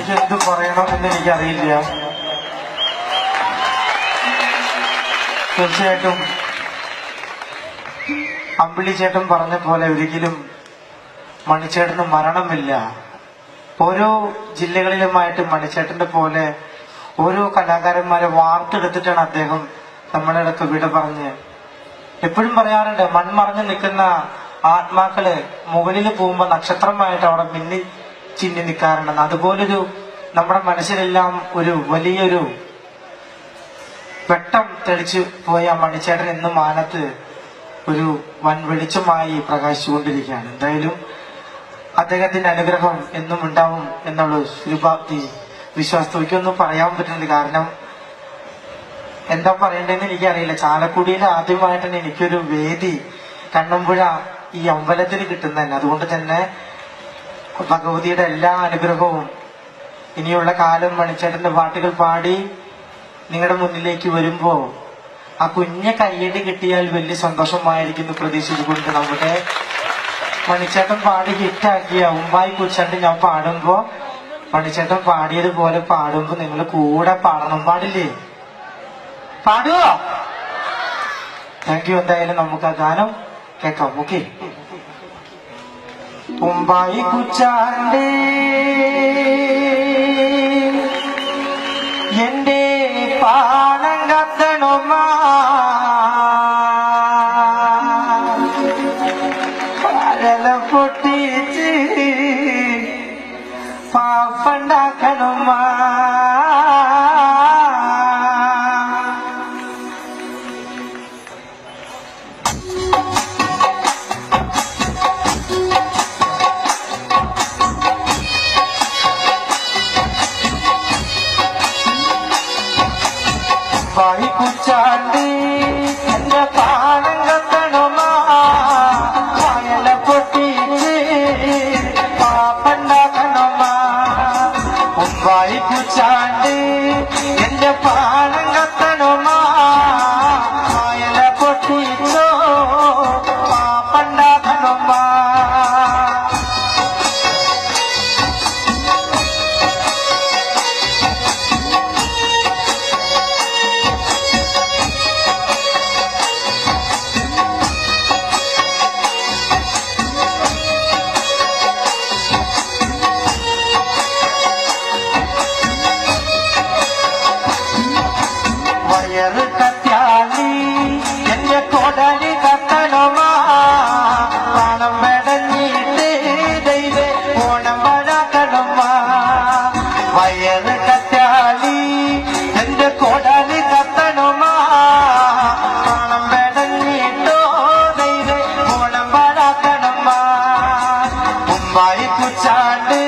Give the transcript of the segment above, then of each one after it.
എനിക്ക് എന്ത് പറയണമെന്ന് എനിക്കറിയില്ല. തീർച്ചയായിട്ടും അമ്പിളിച്ചേട്ടൻ പറഞ്ഞ പോലെ ഒരിക്കലും മണിച്ചേട്ടന് മരണമില്ല. ഓരോ ജില്ലകളിലുമായിട്ട് മണിച്ചേട്ടന്റെ പോലെ ഓരോ കലാകാരന്മാരെ വാർത്തെടുത്തിട്ടാണ് അദ്ദേഹം നമ്മളെ അടുത്ത് വിട പറഞ്ഞ്. എപ്പോഴും പറയാറുണ്ട്, മൺമറഞ്ഞു നിൽക്കുന്ന ആത്മാക്കള് മുകളിൽ പോകുമ്പോ നക്ഷത്രമായിട്ട് അവിടെ മിന്നി ചിന്നി നിൽക്കാറുണ്ടെന്ന്. അതുപോലൊരു നമ്മുടെ മനസ്സിലെല്ലാം ഒരു വലിയൊരു വെട്ടം തെളിച്ചു പോയ മണിച്ചേട്ടൻ എന്നും മാനത്ത് ഒരു വൻ വെളിച്ചമായി പ്രകാശിച്ചുകൊണ്ടിരിക്കുകയാണ്. എന്തായാലും അദ്ദേഹത്തിന്റെ അനുഗ്രഹം എന്നും ഉണ്ടാവും എന്നുള്ള ശുഭാപ്തി വിശ്വാസത്തിക്കൊന്നും പറയാൻ പറ്റുന്നില്ല. കാരണം എന്താ പറയേണ്ടതെന്ന് എനിക്കറിയില്ല. ചാലക്കുടിയിൽ ആദ്യമായിട്ടാണ് എനിക്കൊരു വേദി കണ്ണമ്പുഴ ഈ അമ്പലത്തിൽ കിട്ടുന്നതന്നെ. അതുകൊണ്ട് തന്നെ ഭഗവതിയുടെ എല്ലാ അനുഗ്രഹവും ഇനിയുള്ള കാലം മണിച്ചേട്ടന്റെ പാട്ടുകൾ പാടി നിങ്ങളുടെ മുന്നിലേക്ക് വരുമ്പോ ആ കുഞ്ഞ കയ്യടി കിട്ടിയാൽ വലിയ സന്തോഷമായിരിക്കുന്നു പ്രതീക്ഷിച്ചുകൊണ്ട് നമ്മുടെ മണിച്ചേട്ടൻ പാടി ഹിറ്റാക്കിയ ഉമ്മായി കുച്ചാണ്ട് ഞാൻ പാടുമ്പോ മണിച്ചേട്ടൻ പാടിയതുപോലെ പാടുമ്പോ നിങ്ങൾ കൂടെ പാടണം. പാടില്ലേ? പാടുവോ? Thank you. എന്തായാലും നമുക്ക് ആ ഗാനം കേൾക്കാം. ഓക്കെ. ഉമ്മായി കുച്ചാണ്ട് എന്റെ പാണം കത്തണുമാ പരല പൊട്ടിച്ച് പാപ്പണ്ടാക്കണുമാ ഉമ്മായി കുച്ചാണ്ട് എന്റെ പാണം കത്തണുമാ വയല പൊട്ടിച്ച് പാപ്പണ്ടാക്കണുമാ. ഉമ്മായി കുച്ചാണ്ട് എന്റെ പാണം കത്തണുമാ വയല പൊട്ടിച്ചോ പാപ്പണ്ടാക്കണുമാ. വയറ് കത്യാലി എന്റെ കൊടലി കത്തണമാ പണം വെടഞ്ഞിട്ട് ദൈവേ ഓണം വഴക്കണമാ. വയറ് കത്യാലി എന്റെ കൊടലി കത്തണമാ പണം വെടഞ്ഞിട്ടോ ദൈവേ ഓണം വഴക്കണമാ. ഉമ്മായി കുച്ചാണ്ട്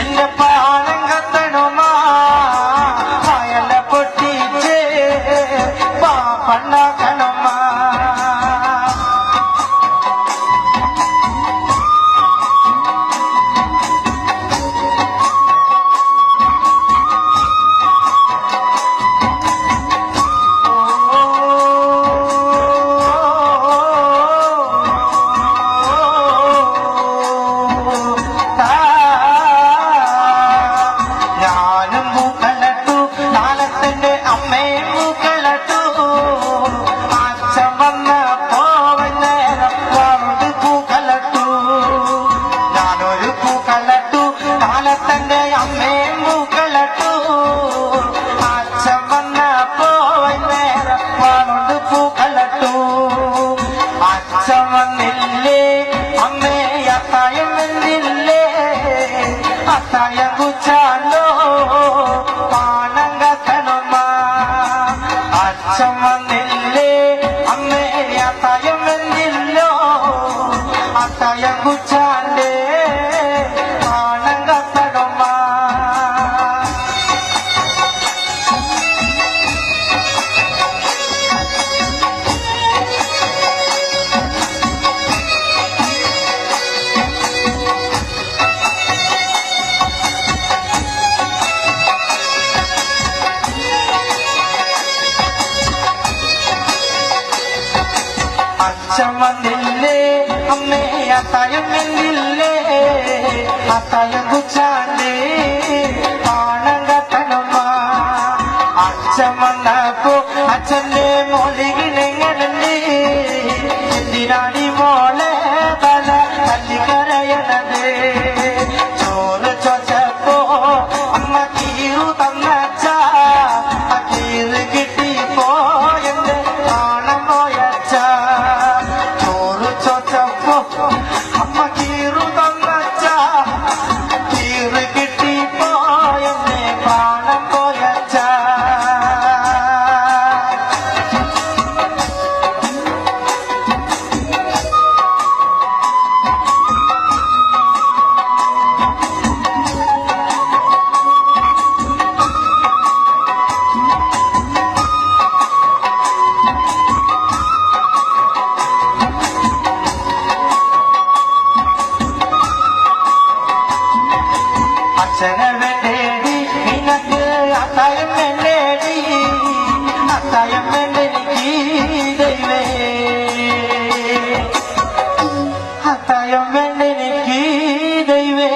എന്റെ പാണം കത്തണമാ വയല പൊട്ടിച്ച് പാപ്പണ്ടാക്കണമാ. ഞാനും പൂക്കളട്ടു നാളത്തിന്റെ അമ്മയും പൂക്കളട്ടു അച്ഛൻ വന്നപ്പോ നേരം കൊണ്ട് പൂക്കളട്ടു. ഞാനൊരു പൂക്കളട്ടു നാളത്തിന്റെ അമ്മയും പൂക്കളട്ടു അച്ഛൻ വന്നപ്പോ നേരം കൊണ്ട് പൂക്കളട്ടു. അച്ഛൻ വന്നില്ലേ അമ്മേ അത്തായം വന്നില്ലേ അത്തായം കുച്ചാലോ പാണം കത്തണമാ. അച്ഛൻ വന്നില്ലേ അമ്മേ അത്തായം വന്നില്ലോ അത്തായം കുച്ചാണ്ടേ പാണം കത്തണമാ. അച്ഛൻ വന്നില്ലേ അമ്മേ അത്തായം വന്നില്ലേ അത്തായം കുച്ചാണ്ടേ അച്ഛൻ വന്നപ്പോ അച്ഛന്റെ മോളികളെങ്ങനെ എന്തിനാടി മോളെ തല തല്ലിക്കരയണത് ചോറ് ചോച്ചപ്പോ അമ്മ കീറു തന്നച്ച കീറ് കിട്ടിപ്പോ എന്റെ കാണാൻ പോയച്ച ചോറ് ചോച്ചപ്പോ അമ്മ കീറു തന്നച്ച കീറ് കിട്ടിപ്പോ എന്നെ കാണാൻ പോയച്ച അച്ഛനെ വേണ്ടേടി നിനക്ക് അത്തായം വേണ്ടേടി അത്തായം വേണ്ടെനിക്ക് ദൈവേ അത്തായം വേണ്ടെനിക്ക് ദൈവേ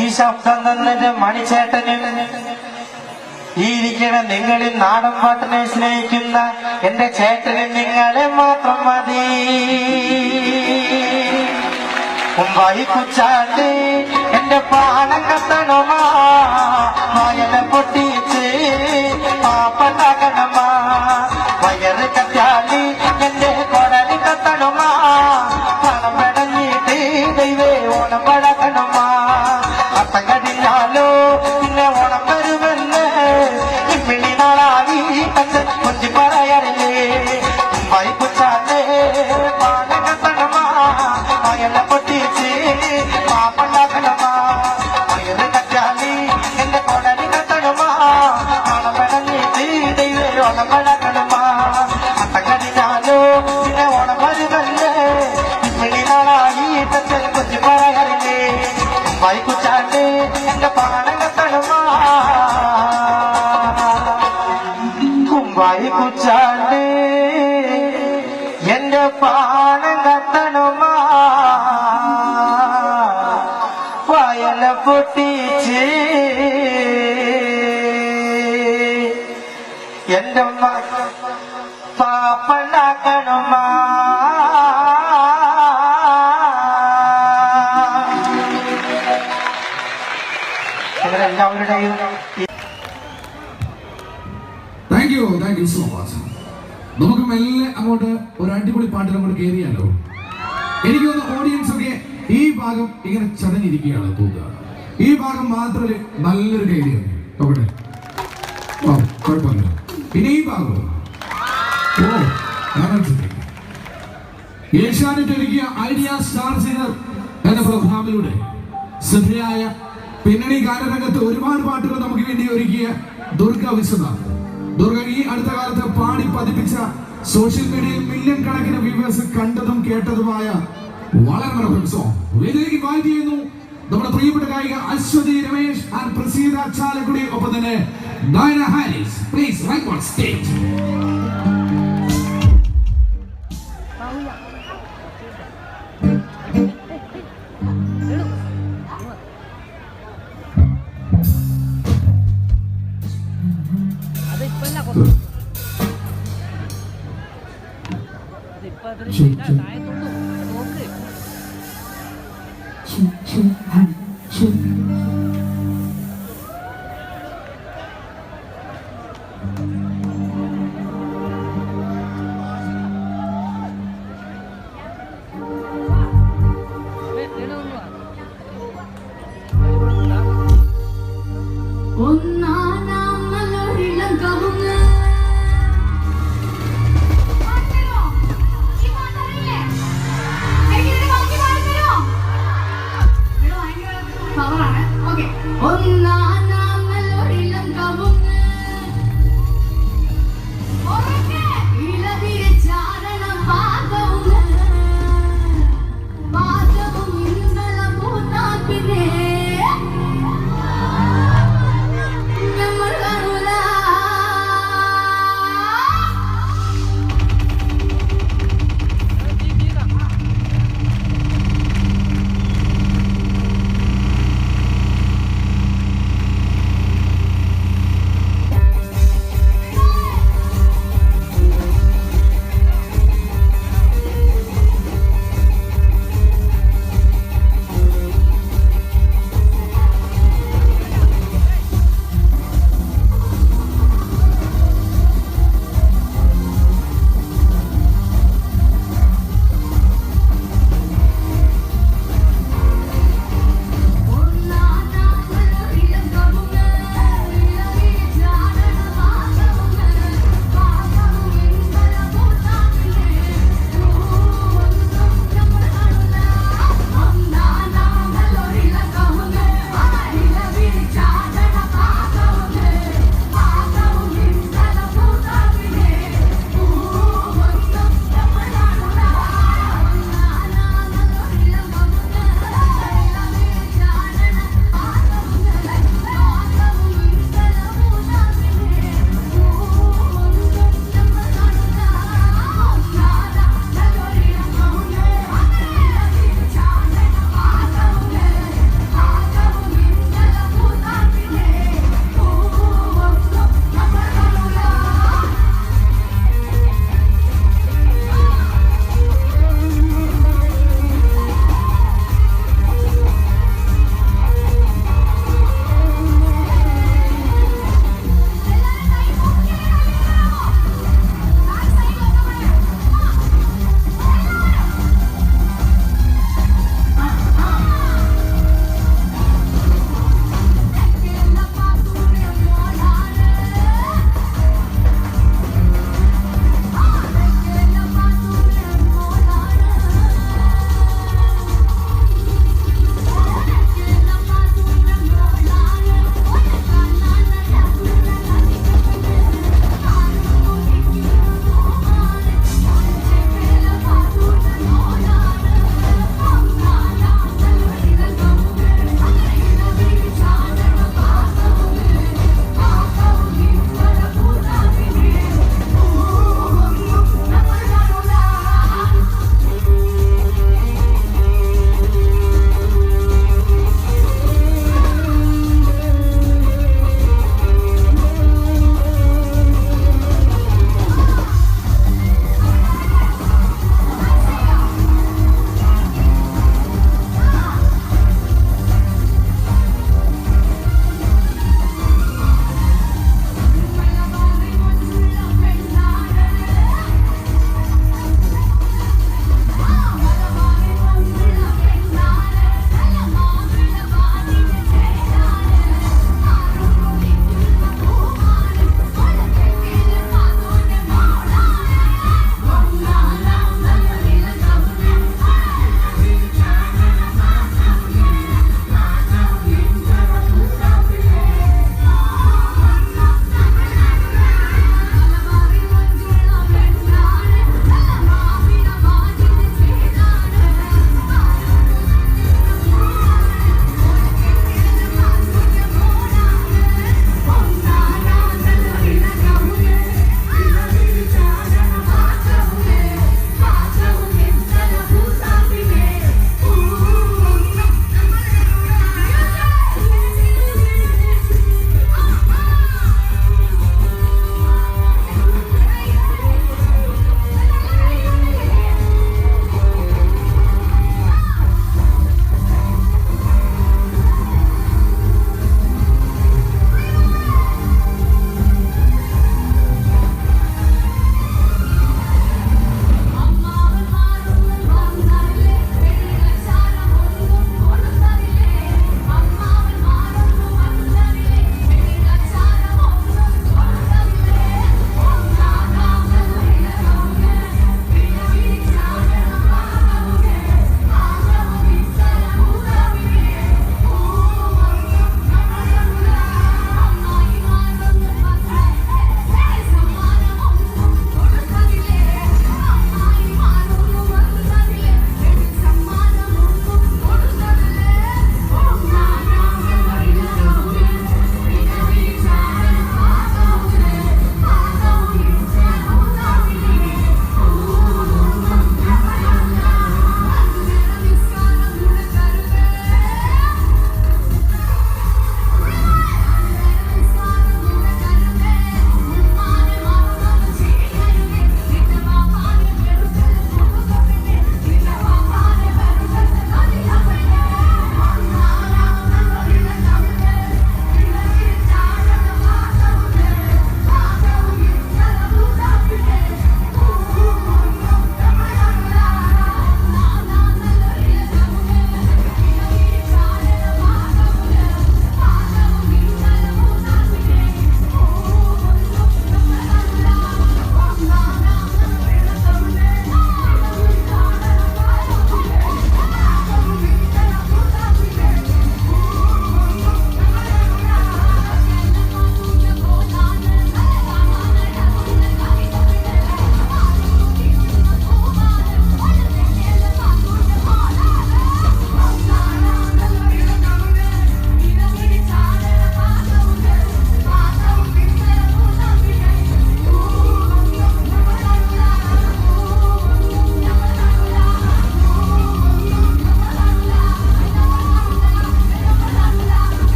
ഈ ശബ്ദം തന്നിട്ട് മണിച്ചേട്ടനും ഈ ഇരിക്കണ നിങ്ങളിൽ നാടൻ പാട്ടിനെ സ്നേഹിക്കുന്ന എന്റെ ചേട്ടനും നിങ്ങളെ മാത്രം മതി മുമ്പായി കുച്ചാണ്ട് എന്റെ പാണം കത്തണമാ വയല പൊട്ടിച്ച് പാപ്പണ്ടാക്കണമാ വയറ് കത്താലി എന്റെ കൊടലി കത്തണമാ പണം പെടഞ്ഞിട്ട് ദൈവേ ഓണം പടക്കണമാ അത്തം കടിഞ്ഞാലോ പിന്നെ ഓണം വരുമെന്ന് ഇമ്മിണി നാളാവി അച്ഛൻ കൊഞ്ചി പറയാറില്ലേ മുമ്പായി കുച്ചാണ്ട് പാണം കത്തണമാ വയല പൊട്ടിച്ച് പാപ്പണ്ടാക്കണമാ വയറ് കറ്റാലി എന്റെ കൊടലി കത്തണമാ പണം പെടഞ്ഞിട്ട് ദൈവേ ഓണം പടക്കണമാ അത്തം കടിഞ്ഞാലോ പിന്നെ ഓണം വരുമല്ലേ ഇമ്മിണി നാളായി അച്ഛൻ കൊഞ്ചി പറയാറില്ലേ മുമ്പായി കുച്ചാണ്ട് എന്റെ പാണം കത്തണമാ മുമ്പായി കുച്ചാണ്ട് എന്റെ പാണം കത്തണമാ വയല പൊട്ടിച്ച് എന്റെ പാപ്പണ്ടാക്കണമാ എല്ലാവരുടെയും താങ്ക് യു സോ മച്ച്. നമുക്ക് മെല്ലെ അങ്ങോട്ട് ഒരു അടിപൊളി പാട്ടിൽ അങ്ങോട്ട് കയറിയാലോ. എനിക്ക് തോന്നുന്നു ഓഡിയൻസ് ഒക്കെ ഈ ഭാഗം ഇങ്ങനെ ചതഞ്ഞിരിക്കുകയാണ് തോന്നുക. ഈ ഭാഗം മാത്രമേ നല്ലൊരു കയറിയാണ് നോക്കട്ടെ. ഓ കുഴപ്പമില്ല. പിന്നെ ഈ ഭാഗം ഏഷ്യാനെറ്റ് ഒരുക്കിയ ഐഡിയ സ്റ്റാർ സിംഗർ എന്ന പ്രോഗ്രാമിലൂടെ ശ്രദ്ധയായ പിന്നണി ഗാനരംഗത്ത് ഒരുപാട് പാട്ടുകൾ നമുക്ക് വേണ്ടി ഒരുക്കിയ ദുർഗ വിശ്വനാഥ്. ദുർഗ ഈ അടുത്ത കാലത്ത് പാടി പതിപ്പിച്ച സോഷ്യൽ മീഡിയയിൽ മില്യൺ കണക്കിന് വ്യൂവേഴ്സ് കണ്ടതും കേട്ടതുമായ വളരെ മനോഹരം സോങ് വേദിയിലേക്ക് ഇൻവൈറ്റ് ചെയ്യുന്നു നമ്മുടെ പ്രിയപ്പെട്ട ഗായിക അശ്വതി രമേശ് ആൻഡ് പ്രസീത ചാലക്കുടി, ഒപ്പം തന്നെ Dayana Haris. Please right on stage.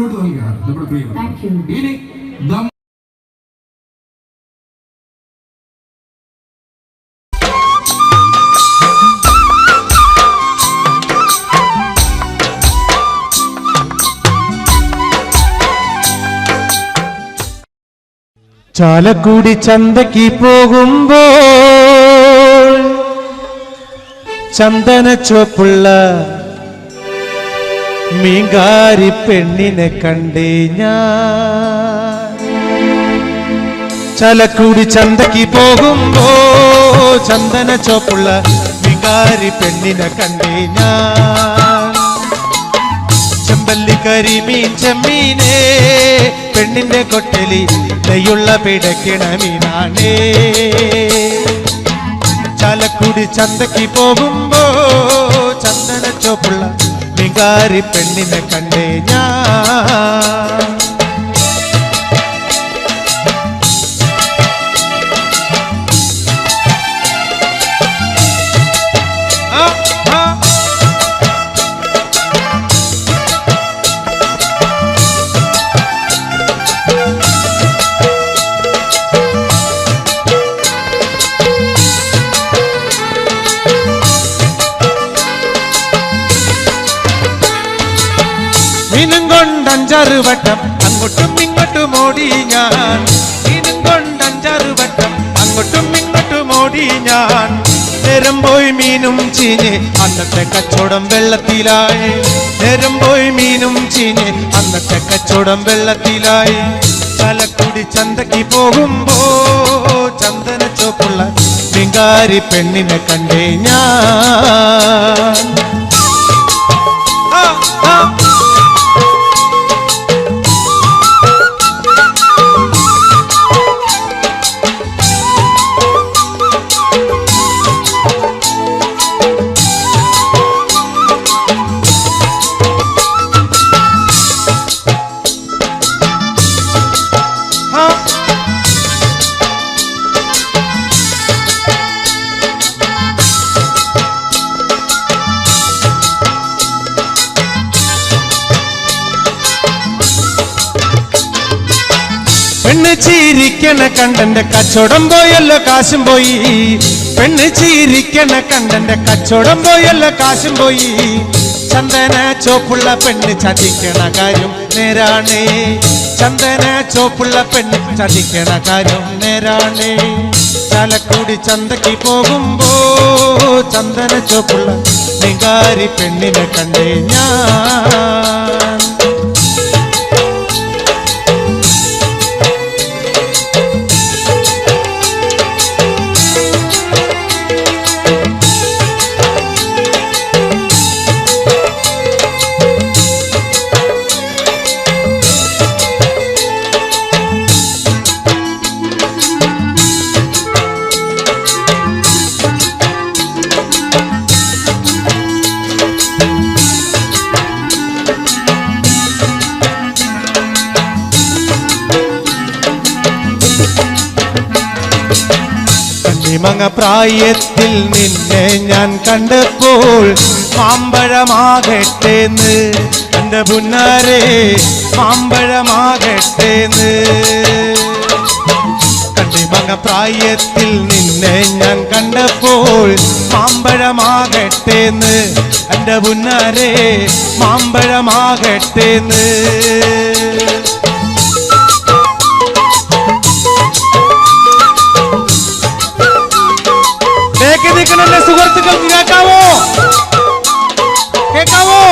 Support നൽകുകയാണ് നമ്മുടെ പ്രിയം. ഇനി ചാലക്കുടി ചന്തയ്ക്ക് പോകുമ്പോൾ ചന്ദന ചുവപ്പുള്ള മീങ്കാരി പെണ്ണിനെ കണ്ടേ ഞാൻ. ചാലക്കുടി ചന്തയ്ക്ക് പോകുമ്പോ ചന്ദന ചുവപ്പുള്ള മീങ്കാരി പെണ്ണിനെ കണ്ടേ ഞാൻ. ചെമ്പല്ലി കരിമീൻ ചെമ്മീനേ പെണ്ണിന്റെ കൊട്ടലി നെയ്യുള്ള പിടയ്ക്കണ മീനാണേ. ചാലക്കുടി ചന്തയ്ക്ക് പോകുമ്പോ ചന്ദന ചോപ്പുള്ള മീങ്കാരി പെണ്ണിനെ കണ്ടേ ഞാൻ. മീനും കൊണ്ട് 5-6 വട്ടം അങ്ങോട്ടും ഇങ്ങോട്ടും ഓടി ഞാൻ. മീനും കൊണ്ട് 5-6 വട്ടം അങ്ങോട്ടും ഇങ്ങോട്ടും ഓടി ഞാൻ. നേരം പോയി മീനും ചീഞ്ഞ് അന്നത്തെ കച്ചവടം വെള്ളത്തിലായി. നേരം പോയി മീനും ചീഞ്ഞ് അന്നത്തെ കച്ചവടം വെള്ളത്തിലായി. ചാലക്കുടി ചന്തയ്ക്ക് പോകുമ്പോ ചന്ദന ചോപ്പുള്ള മീങ്കാരി പെണ്ണിനെ കണ്ടേ ഞാൻ. പെണ്ണ് ചീരിക്കണ കണ്ടന്റെ കച്ചവടം പോയല്ലോ കാശും പോയി. പെണ്ണ് ചീരിക്കണ കണ്ടന്റെ കച്ചവടം പോയല്ലോ കാശും പോയി. ചന്ദന ചോപ്പുള്ള പെണ്ണ് ചതിക്കണ കാര്യം നേരാണേ. ചന്ദന ചോപ്പുള്ള പെണ്ണ് ചതിക്കണ കാര്യം നേരാണേ. ചാലക്കുടി ചന്തയ്ക്ക് പോകുമ്പോ ചന്ദന ചോപ്പുള്ള മീങ്കാരി പെണ്ണിനെ കണ്ടേ ഞാൻ. മങ്ങ പ്രായത്തിൽ നിന്നെ ഞാൻ കണ്ടപ്പോൾ മാമ്പഴമാകട്ടേന്ന് എൻ്റെ പുന്നാരെ മാമ്പഴമാകട്ടേന്ന്. കണ്ടിമങ്ങ പ്രായത്തിൽ നിന്നെ ഞാൻ കണ്ടപ്പോൾ മാമ്പഴമാകട്ടേന്ന് എൻ്റെ പുന്നാരെ മാമ്പഴമാകട്ടേന്ന്. നിൽക്കണല്ലേ സുഹൃത്തുക്കൾക്ക് കേൾക്കാവോ? കേൾക്കാവോ?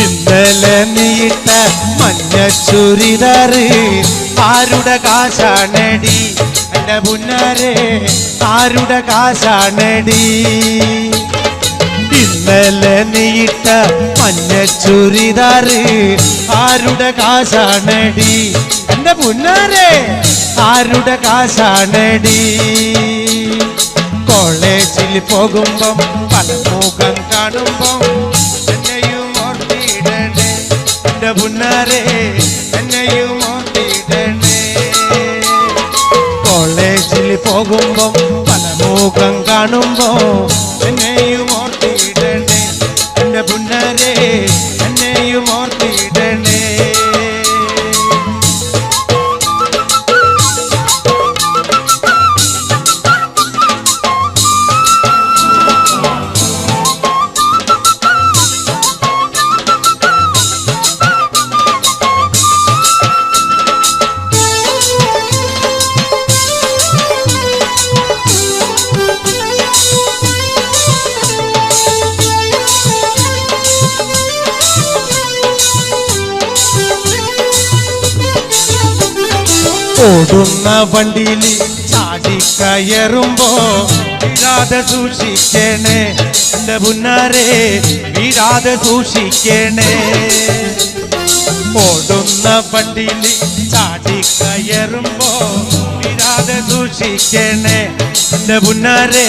ഇന്നലെ നീട്ട മഞ്ഞ ചുരിദാറ് ആരുടെ കാശാണടി എൻ്റെ പുന്നാരെ ആരുടെ കാശാണടി. ഇന്നലെ നീട്ട മഞ്ഞ ചുരിദാറ് ആരുടെ കാശാണടി എൻ്റെ പുന്നാരെ ആരുടെ കാശാണടി. കോളേജിൽ പോകുമ്പം പല മുഖം കാണുമ്പം എന്നെയും ഓർത്തിടണേ എന്റെ പുന്നാരെ, എന്നെയും ഓർത്തിടണേ. കോളേജിൽ പോകുമ്പം പല മുഖം കാണുമ്പോ എന്നെയും ഓർത്തിടണേ എന്റെ പുന്നാരെ, എന്നെയും ഓർത്തിടണേ. ഓടുന്ന വണ്ടിയിൽ ചാടിക്കയറുമ്പോ വീഴാതെ സൂക്ഷിക്കണേ എന്റെ പുന്നാരെ, വീഴാതെ സൂക്ഷിക്കണേ. ഓടുന്ന വണ്ടിയിൽ ചാടിക്കയറുമ്പോ വീഴാതെ സൂക്ഷിക്കണേ എന്റെ പുന്നാരെ,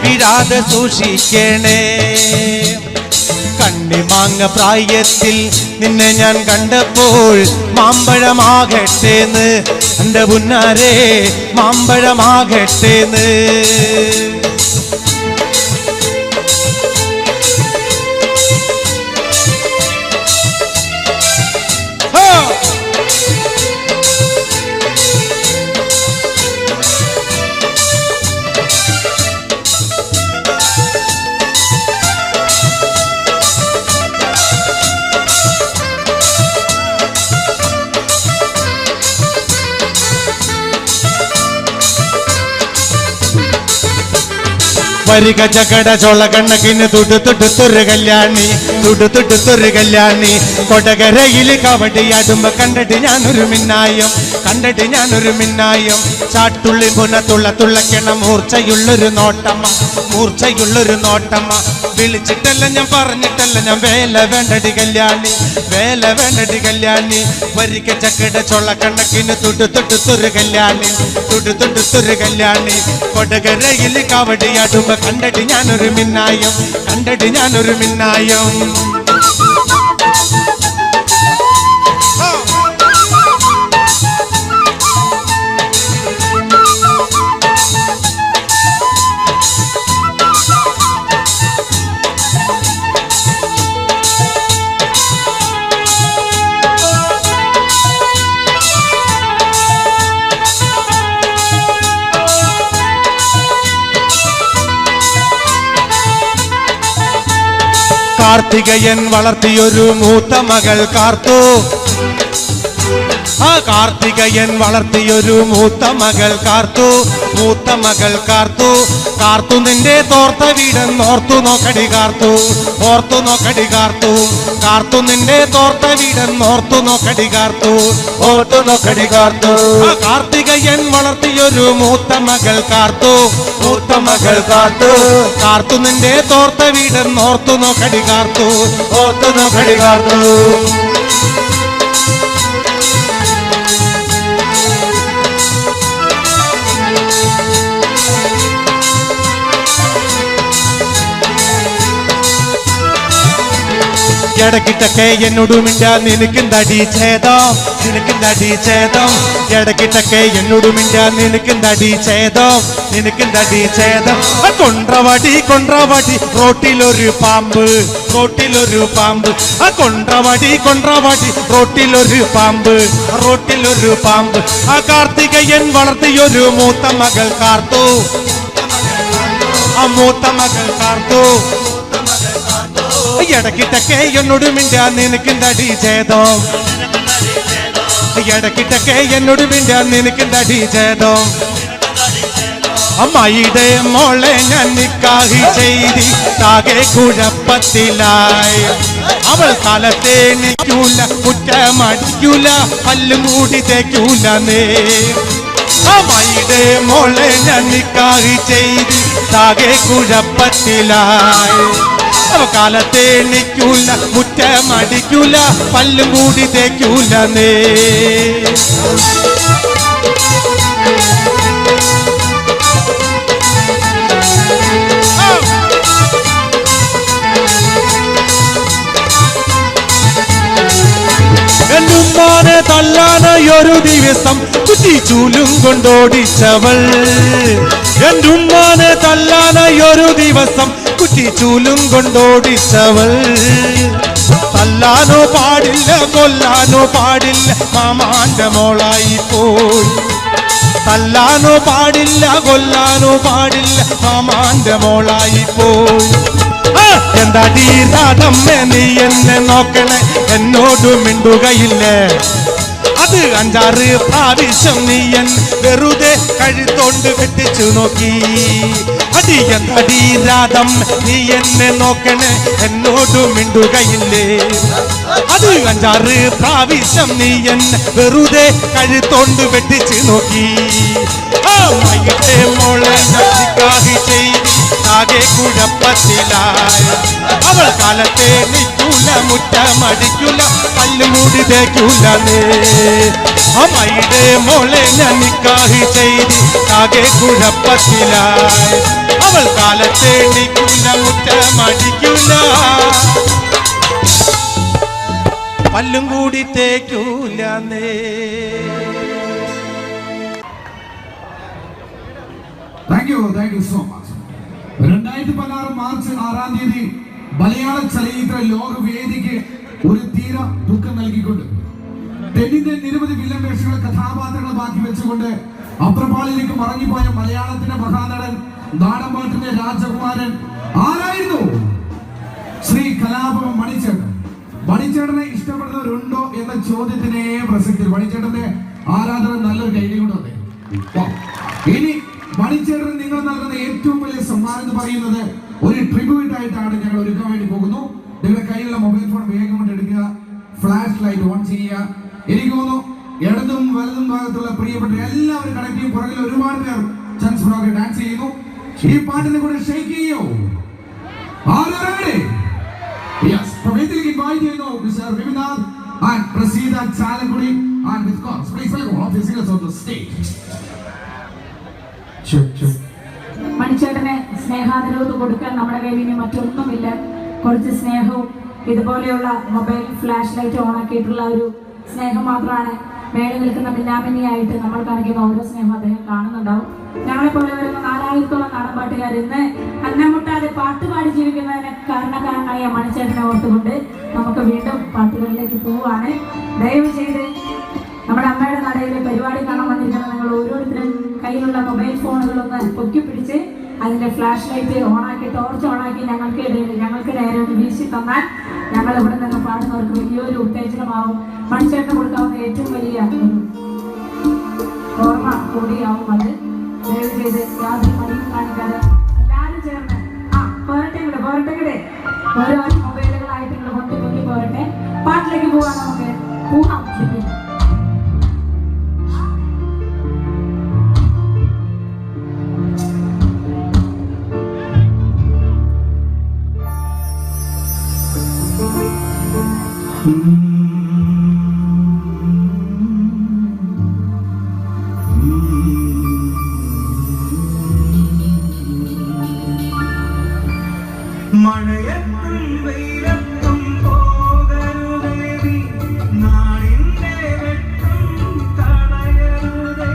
വീഴാതെ സൂക്ഷിക്കണേ. കണ്ണിമാങ്ങ പ്രായത്തിൽ നിന്നെ ഞാൻ കണ്ടപ്പോൾ മാമ്പഴമാകട്ടേന്ന് എന്റെ പുന്നാരെ, മാമ്പഴമാകട്ടേന്ന്. വരിക ചകട ചോള കണ്ണക്കിന് തുടുത്തുടുത്തൊരു കല്യാണി, തുടുത്തുടുത്തൊരു കല്യാണി. കൊടകരയിൽ കവടിയാടുമ്പോ കണ്ടിട്ട് ഞാനൊരു മിന്നായം, കണ്ടിട്ട് ഞാനൊരു മിന്നായം. ചാട്ടുള്ളി പുനത്തുള്ള തുള്ളക്കണ മൂർച്ചയുള്ളൊരു നോട്ടമ്മ, മൂർച്ചയുള്ളൊരു നോട്ടമ്മ. വിളിച്ചിട്ടല്ല ഞാൻ പറഞ്ഞിട്ടല്ല ഞാൻ വേല വേണ്ടടി കല്യാണി, വേല വേണ്ടടി കല്യാണി. വരിക ചക്കട ചോള കണ്ണക്കിന് തുടുത്തുടുത്തൊരു കല്യാണി, തുടുത്തുടുത്തൊരു കല്യാണി. കൊടകരയിൽ കവടിയാടുമ്പോ കണ്ടിട്ട് ഞാനൊരു മിന്നായം, കണ്ടിട്ട് ഞാനൊരു മിന്നായം. കാർത്തികയൻ വളർത്തിയൊരു മൂത്ത മകൾ കാർത്തു, ആ കാർത്തികയൻ വളർത്തിയൊരു മൂത്ത മകൾ കാർത്തു, മൂത്ത മകൾ കാർത്തു. കാർത്തു നിന്റെ തോർത്ത വീടെന്നോർത്തു നോക്കടി കാർത്തു, ഓർത്തു നോക്കടി കാർത്തു. കാർത്തു നിന്റെ തോർത്ത വീടെന്നോർത്തു നോക്കടി കാർത്തു, ഓർത്തു നോക്കടി കാർത്തു. ആ കാർത്തികയൻ വളർത്തിയൊരു മൂത്ത മകൾ കാർത്തു, മൂത്ത മകൾ കാർത്തു. കാർത്തു നിന്റെ തോർത്ത വീടെന്നോർത്തു നോക്കടി കാർത്തു, ഓർത്തു നോക്കടി കാർത്തു. ഇടക്കിട്ടൊക്കെ എന്നോട് മിണ്ടാ നിനക്കെന്താടി ഛേദം, നിനക്കെന്താടി ഛേദം. ഇടക്കിട്ടൊക്കെ എന്നോട് മിണ്ടാ നിനക്കെന്താടി ഛേദം, നിനക്കെന്താടി ഛേദം. കൊണ്ട്രവടി കൊണ്ട്രവടി റോട്ടിലൊരു പാമ്പ്, റോട്ടിലൊരു പാമ്പ്. ആ കൊണ്ട്രവടി കൊണ്ട്രവടി റോട്ടിലൊരു പാമ്പ്, റോട്ടിലൊരു പാമ്പ്. ആ കാർത്തികയൻ വളർത്തിയൊരു മൂത്ത മകൾ കാർത്തു, ആ മൂത്ത മകൾ കാർത്തു. ഇടക്കിട്ടൊക്കെ എന്നോട് മിണ്ടാ നിനക്കെന്താടി ഛേദം, ഇടക്കിട്ടൊക്കെ എന്നോട് മിണ്ടാ നിനക്കെന്താടി ഛേദം. അമ്മായിയുടെ മോളെ ഞാൻ നിക്കാഹി ചെയ്തി താകെ കുഴപ്പത്തിലായി. അവൾ കാലത്തെ നിൽക്കൂല, കുറ്റമടിക്കൂല, പല്ലും കൂടി തേക്കൂല നേ. അമ്മായിയുടെ മോളെ ഞാൻ നിക്കാഹി ചെയ്തി താകെ കുഴപ്പത്തിലായി. കാലത്തെ എണ്ണിക്കൂല, മുറ്റമടിക്കൂല, പല്ലും കൂടി തേക്കൂല നേ. ഉമ്മാനെ തല്ലാനായൊരു ദിവസം കുറ്റിച്ചൂലും കൊണ്ടോടിച്ചവൾ. എന്റെ ഉമ്മാനെ തല്ലാനായൊരു ദിവസം കുറ്റിച്ചൂലും കൊണ്ടോടിച്ചവൾ. തല്ലാനോ പാടില്ല കൊല്ലാനോ പാടില്ല മാമാന്റെ മോളായി പോയി. തല്ലാനോ പാടില്ല കൊല്ലാനോ പാടില്ല മാമാന്റെ മോളായി പോയി. എന്താടി രാധമ്മേ നീ എന്നെ നോക്കണേ, എന്നോട് മിണ്ടുകയില്ലേ? അത് 5-6 പ്രാവശ്യം നീ എൻ വെറുതെ കഴുത്തോണ്ട് വെട്ടിച്ചു നോക്കി. അടി എന്താടി രാധമ്മ നീ എന്നെ നോക്കണേ, എന്നോട് മിണ്ടുകയില്ലേ? അത് 5-6 പ്രാവശ്യം നീ എന്നെ വെറുതെ കഴുത്തോണ്ട് വെട്ടിച്ചു നോക്കി. അമ്മയുടെ മോളെ നശിക്കാഹി ചെയ്ത് ആകെ കുഴപ്പത്തിലായി. അവൾ കാലത്തെ നിൽക്കൂല, മുറ്റമടിക്കൂല, പല്ലുമൂടി തേക്കൂല. അമ്മയുടെ മോളെ ഞാൻ നിക്കാഹി ചെയ്ത് ആകെ കുഴപ്പത്തിലായി. അവൾ കാലത്തെ നിൽക്കൂല, മുറ്റമടിക്കൂല, പല്ലും കൂടി തേക്കൂല. Thank you so much. 2016 March 6-ാം തീയതി മലയാള ചലച്ചിത്ര ലോകവേദിക്ക് ഒരു തീര ദുഃഖം നൽകിക്കൊണ്ട് തെന്നിന്റെ നിരവധി വില്ലൻ വേഷങ്ങൾ കഥാപാത്രങ്ങൾ ബാക്കി വെച്ചുകൊണ്ട് അപ്രപാളിലേക്ക് മറങ്ങിപ്പോയ മലയാളത്തിന്റെ മഹാനടൻ, നാടൻപാട്ടിന്റെ രാജകുമാരൻ ആരായിരുന്നു? ശ്രീ കലാഭവൻ മണിച്ചേട്ടൻ. മണിച്ചേട്ടനെ ഇഷ്ടപ്പെടുന്നവരുണ്ടോ എന്ന ചോദ്യത്തിനെ പ്രസക്തി. മണിച്ചേട്ടന്റെ ആരാധന നല്ലൊരു കൈഡി കൊണ്ട് വന്നേ. ഇനി മണിച്ചേട്ടൻ നിങ്ങൾ നൽകുന്ന ഏറ്റവും വലിയ സമ്മാനം എന്ന് പറയുന്നത് ഒരു ട്രിബ്യൂട്ട് ആയിട്ടാണ് ഞങ്ങൾ ഒരുക്കാൻ വേണ്ടി പോകുന്നു. നിങ്ങളുടെ കയ്യിലുള്ള മൊബൈൽ ഫോൺ വേഗം കൊണ്ട് എടുക്കുക, ഫ്ലാഷ് ലൈറ്റ് ഓൺ ചെയ്യുക. എനിക്ക് തോന്നുന്നു ഇടതും വലതും ഭാഗത്തുള്ള പ്രിയപ്പെട്ട എല്ലാവരും കണക്ട് ചെയ്യും. പുറകിൽ ഒരുപാട് പേർ ചാൻസ് ഫ്രോക്ക് ഡാൻസ് ചെയ്യുന്നു. ഈ പാട്ടിനെ കൂടെ ഷെയ്ക്ക് ചെയ്യോ? വേദിയിലേക്ക് ഇൻവൈറ്റ് ചെയ്യുന്നു mister Ravinath and Praseetha Chalakudy and with chorus please welcome all the singers on the stage. മണിച്ചേട്ടനെ സ്നേഹാദരവ് കൊടുക്കാൻ നമ്മുടെ കയ്യിൽ മറ്റൊന്നുമില്ല. കുറച്ച് സ്നേഹവും ഇതുപോലെയുള്ള മൊബൈൽ ഫ്ലാഷ് ലൈറ്റ് ഓണാക്കിയിട്ടുള്ള ഒരു സ്നേഹം മാത്രമാണ്. മേളിൽ നിൽക്കുന്ന മിന്നാമിന്നിയായിട്ട് നമ്മൾ കാണിക്കുന്ന ഓരോ സ്നേഹം അദ്ദേഹം കാണുന്നുണ്ടാവും. ഞങ്ങളെപ്പോലെ വരുന്ന 4000-ഓളം നാടൻപാട്ടുകാർ ഇന്ന് അന്നമുട്ടാതെ പാട്ടുപാടി ജീവിക്കുന്നതിന് കാരണക്കാരനായ മണിച്ചേട്ടനെ ഓർത്തുകൊണ്ട് നമുക്ക് വീണ്ടും പാട്ടുകളിലേക്ക് പോവുകയാണ്. ദയവ് ചെയ്ത് നമ്മുടെ അമ്മയുടെ നടയിലെ പരിപാടി കാണാൻ വന്നിരിക്കുന്ന നിങ്ങൾ ഓരോരുത്തരും കയ്യിലുള്ള മൊബൈൽ ഫോണുകളൊന്ന് പൊക്കി പിടിച്ച് അതിന്റെ ഫ്ലാഷ് ലൈറ്റ് ഓണാക്കി, ടോർച്ച് ഓണാക്കി ഞങ്ങൾക്ക് നേരെ ഒന്ന് വീശി തന്നാൽ ഞങ്ങൾ ഇവിടെ നിന്ന് പാടുന്നവർക്ക് വലിയൊരു ഉത്തേജനമാവും. മണിച്ചേട്ടന് കൊടുക്കാവുന്ന ഏറ്റവും വലിയ ഓർമ്മ കൂടിയാവും അത്. ദയവ് ചെയ്ത് യാതൊരു മടിയും കാണിക്കാതെ എല്ലാവരും ചേർന്ന് പോരട്ടെ ഓരോ മൊബൈലുകളായിട്ട് നിങ്ങൾ പൊട്ടി പോരട്ടെ. പാട്ടിലേക്ക് പോകാൻ നമുക്ക് പോകാം. മഴയത്തും വെയിലത്തും പോകരുതേ, നാടിന്റെ വെട്ടം തടയരുതേ.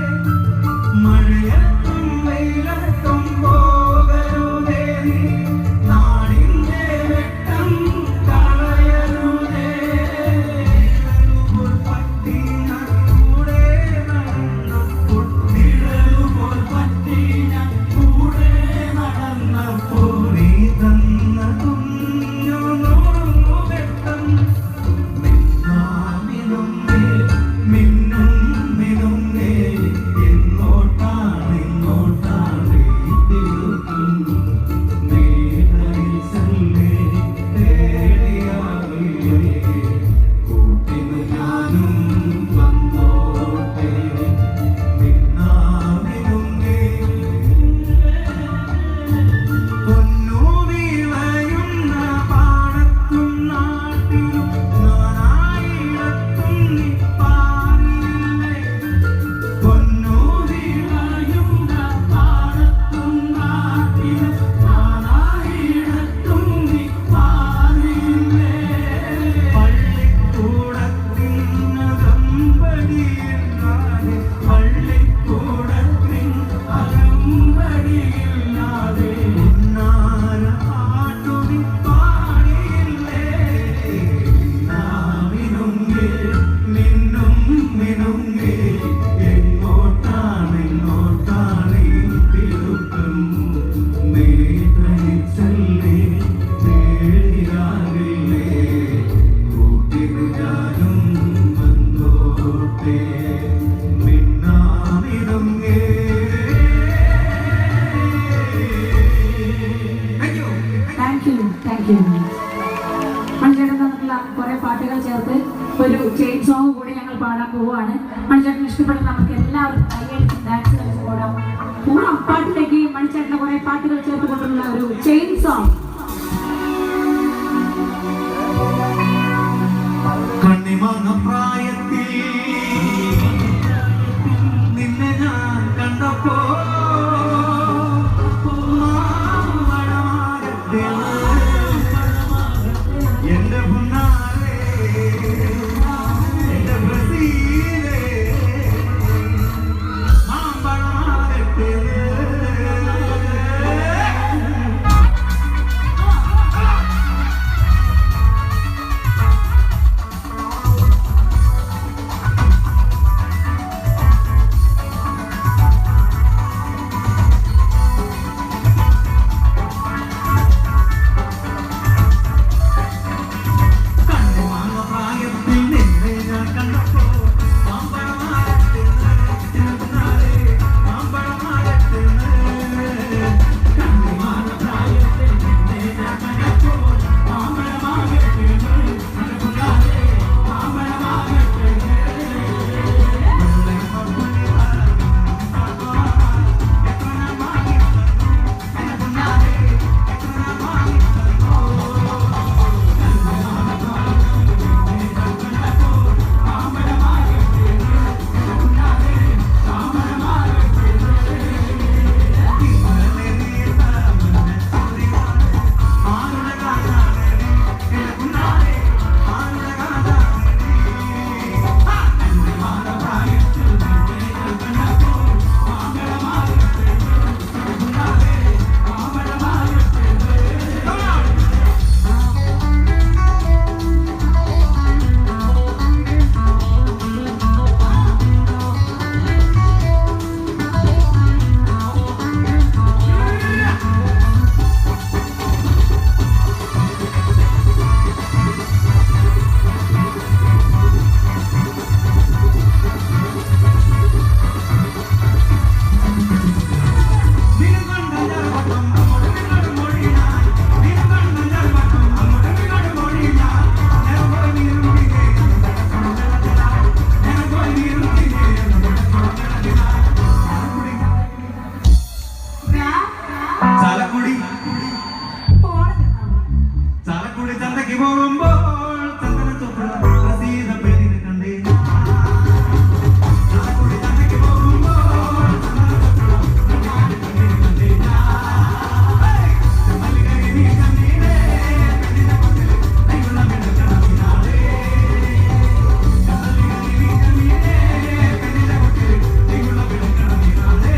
മഴയത്തും വെയിലത്തും പോകരുതേ, നാടിന്റെ വെട്ടം തടയരുതേ. പട്ടിന കൂടെ നടന്ന കുട്ടികളുപോൽ പട്ടിന കൂടെ നടന്നപ്പോൾ തന്ന കുഞ്ഞു നോറും വെട്ടം മണിച്ചേട്ടൻ തന്നിട്ടുള്ള കുറെ പാട്ടുകൾ ചേർത്ത് ഒരു ചെയിൻ സോങ് കൂടി ഞങ്ങൾ പാടാൻ പോവുകയാണ്. മണിച്ചേട്ടൻ ഇഷ്ടപ്പെടുന്ന നമുക്ക് എല്ലാവർക്കും കൈയടിച്ച് ഡാൻസ് കളിച്ച് പോടാം. പൂർണ്ണ പാട്ടിലേക്ക് മണിച്ചേട്ടൻ്റെ കുറെ പാട്ടുകൾ ചേർത്ത് കൊണ്ടുള്ള ഒരു ചെയിൻ സോങ്. കണ്ണിമങ്ങ പ്രായത്തിൽ നിന്നെ ഞാൻ കണ്ടപ്പോ എന്റെ മുന്നാലെ എന്റെ ബ്രസീലേ മാമ്പഴമാകട്ടെ. ചാലക്കുടി ചന്തയ്ക്ക് പോകുമ്പോൾ ചന്ദന ചുവപ്പുള്ള പ്രസീത പെണ്ണിനെ കണ്ടേ. ചാലക്കുടി ചന്തയ്ക്ക് പോകുമ്പോൾ ചന്ദന ചുവപ്പുള്ള പെണ്ണിനെ കണ്ടേ. മല്ലികരി നീ കണ്ണീരേ പെണ്ണിനെ കൊണ്ടിൽ കൈയുള്ള പെണ്ണുകളാളേ. മല്ലികരി നീ കണ്ണീരേ പെണ്ണിനെ കൊണ്ടിൽ കൈയുള്ള പെണ്ണുകളാളേ.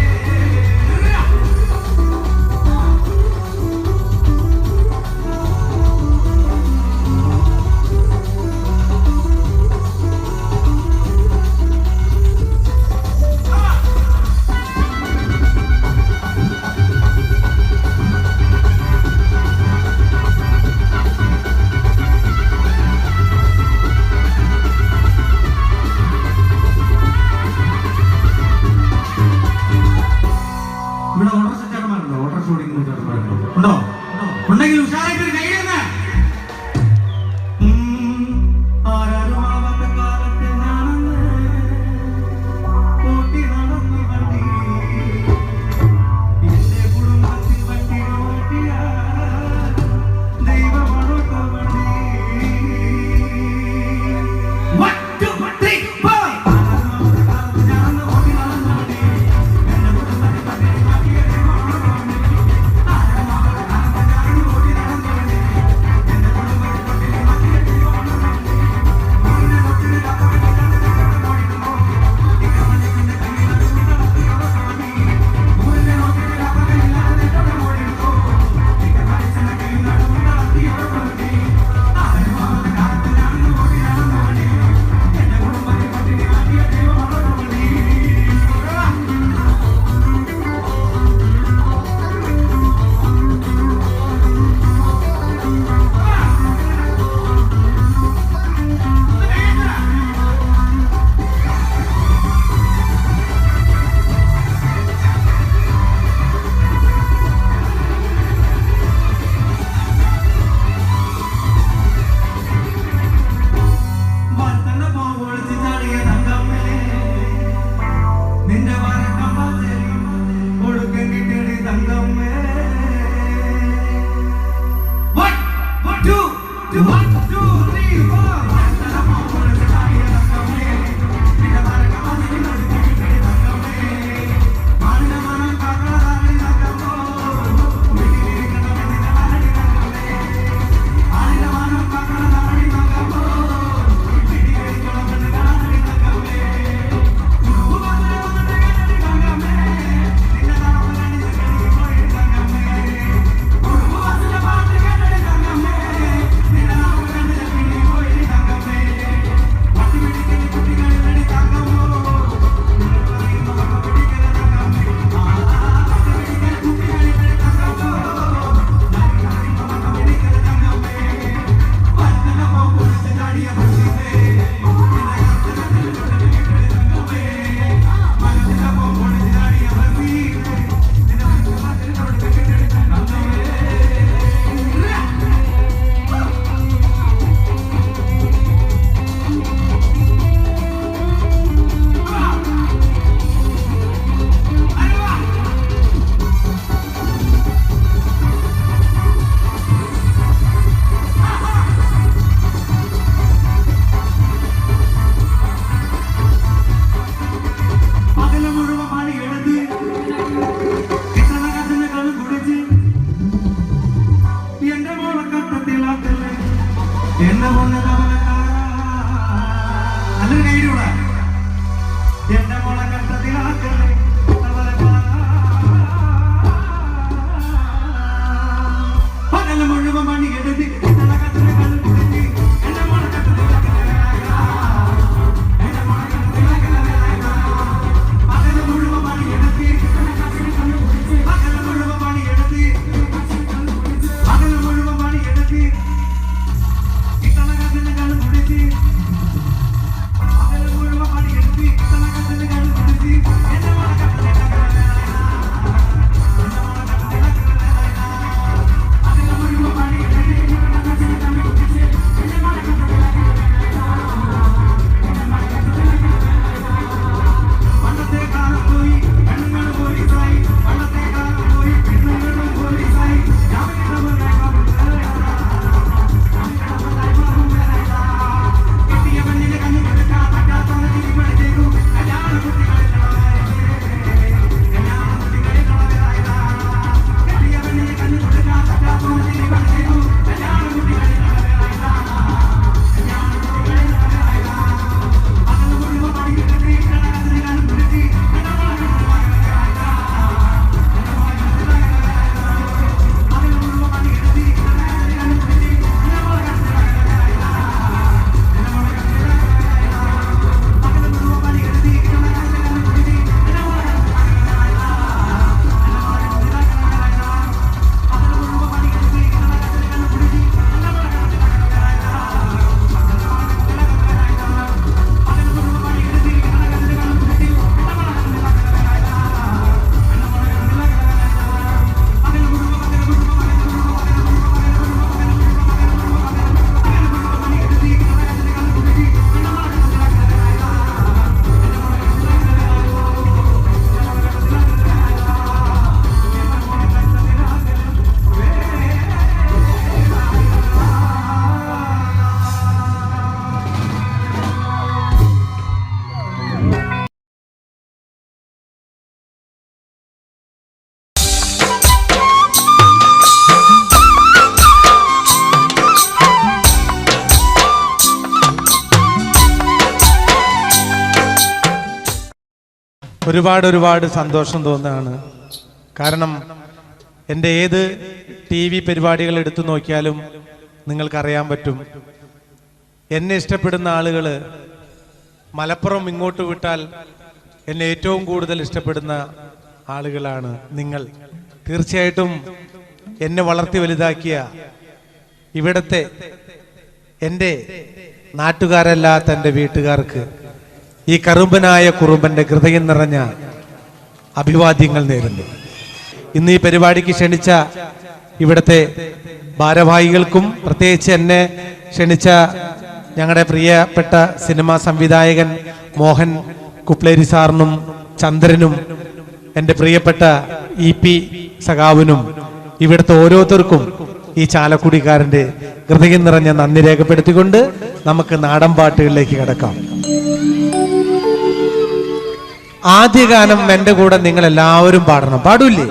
എന്റെ മോളെ നല്ലൊരു കൈയിലൂടെ എന്റെ മോളെ കട്ടത്തിലാക്കണേ പകല് മുഴുവൻ പണിയെടുത്ത് തലകത്തിന് കണ്ണു കുടിച്ച് എന്റെ മോളെ പകല് മുഴുവൻ പണിയെടുത്ത് പകല് മുഴുവൻ പണിയെടുത്ത് പകല് മുഴുവൻ പണിയെടുത്ത് ഈ തലകത്തിന് കണ്ണു കുടിച്ച് പകല് മുഴുവൻ പണിയെടുത്ത് തലകത്തിന് കണ്ണു കുടിച്ച് എന്റെ മോളെ പണ്ടത്തെ കാലം പോയി പെണ്ണുങ്ങൾ പോലീസായി പണ്ടത്തെ കാലം പോയി പെണ്ണുങ്ങളും പോലീസായി കെട്ടിയ പെണ്ണിന് കണ്ണു കൊടുക്കാൻ പറ്റാത്തവനെ തിരിപ്പെടുത്തേക്കു കല്യാണ കുട്ടികളിൽ കെട്ടിയ പെണ്ണിന് കണ്ണു കൊടുക്കാൻ പറ്റാത്തവനെ തിരിപ്പെടുത്തേക്കു കല്യാണ കുട്ടികളിൽ പകൽ മുഴുവൻ പണിയെടുത്ത് കണക്കത്തിന് കണ്ണു പിടിച്ച് പകൽ മുഴുവൻ പണിയെടുത്ത് കണക്കത്തിന് കണ്ണു പിടിച്ച് പകൽ മുഴുവൻ പണിയെടുത്ത് കണക്കത്തിന് കണ്ണു പിടിച്ച് ഒരുപാട് സന്തോഷം തോന്നുകയാണ്. കാരണം എൻ്റെ ഏത് TV പരിപാടികൾ എടുത്തു നോക്കിയാലും നിങ്ങൾക്കറിയാൻ പറ്റും, എന്നെ ഇഷ്ടപ്പെടുന്ന ആളുകൾ മലപ്പുറം ഇങ്ങോട്ട് വിട്ടാൽ എന്നെ ഏറ്റവും കൂടുതൽ ഇഷ്ടപ്പെടുന്ന ആളുകളാണ് നിങ്ങൾ. തീർച്ചയായിട്ടും എന്നെ വളർത്തി വലുതാക്കിയ ഇവിടത്തെ എൻ്റെ നാട്ടുകാരല്ലാത്ത എൻ്റെ വീട്ടുകാർക്ക് ഈ കറുമ്പനായ കുറുമ്പന്റെ ഹൃദയം നിറഞ്ഞ അഭിവാദ്യങ്ങൾ നേരുന്നു. ഇന്ന് ഈ പരിപാടിക്ക് ക്ഷണിച്ച ഇവിടുത്തെ ഭാരവാഹികൾക്കും പ്രത്യേകിച്ച് എന്നെ ക്ഷണിച്ച ഞങ്ങളുടെ പ്രിയപ്പെട്ട സിനിമാ സംവിധായകൻ മോഹൻ കുപ്ലേരി സാറിനും ചന്ദ്രനും എൻ്റെ പ്രിയപ്പെട്ട EP സഖാവിനും ഇവിടുത്തെ ഓരോരുത്തർക്കും ഈ ചാലക്കുടിക്കാരൻ്റെ ഹൃദയം നിറഞ്ഞ നന്ദി രേഖപ്പെടുത്തിക്കൊണ്ട് നമുക്ക് നാടൻ പാട്ടുകളിലേക്ക് കിടക്കാം. ആദ്യ ഗാനം എൻ്റെ കൂടെ നിങ്ങൾ എല്ലാവരും പാടണം. പാടൂല്ലേ?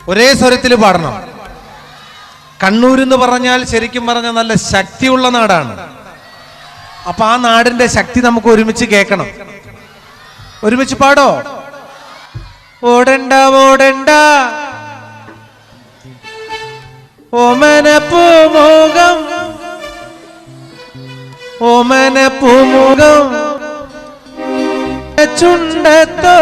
ഒരേ സ്വരത്തിൽ പാടണം. കണ്ണൂർ എന്ന് പറഞ്ഞാൽ ശരിക്കും പറഞ്ഞാൽ നല്ല ശക്തിയുള്ള നാടാണ്. അപ്പൊ ആ നാടിന്റെ ശക്തി നമുക്ക് ഒരുമിച്ച് കേൾക്കണം. ഒരുമിച്ച് പാടോ? ഓടണ്ട ഓടണ്ട ഓമനപ്പൂമുഖം ഓമനപ്പൂമുഖം ചുണ്ടത്തോ.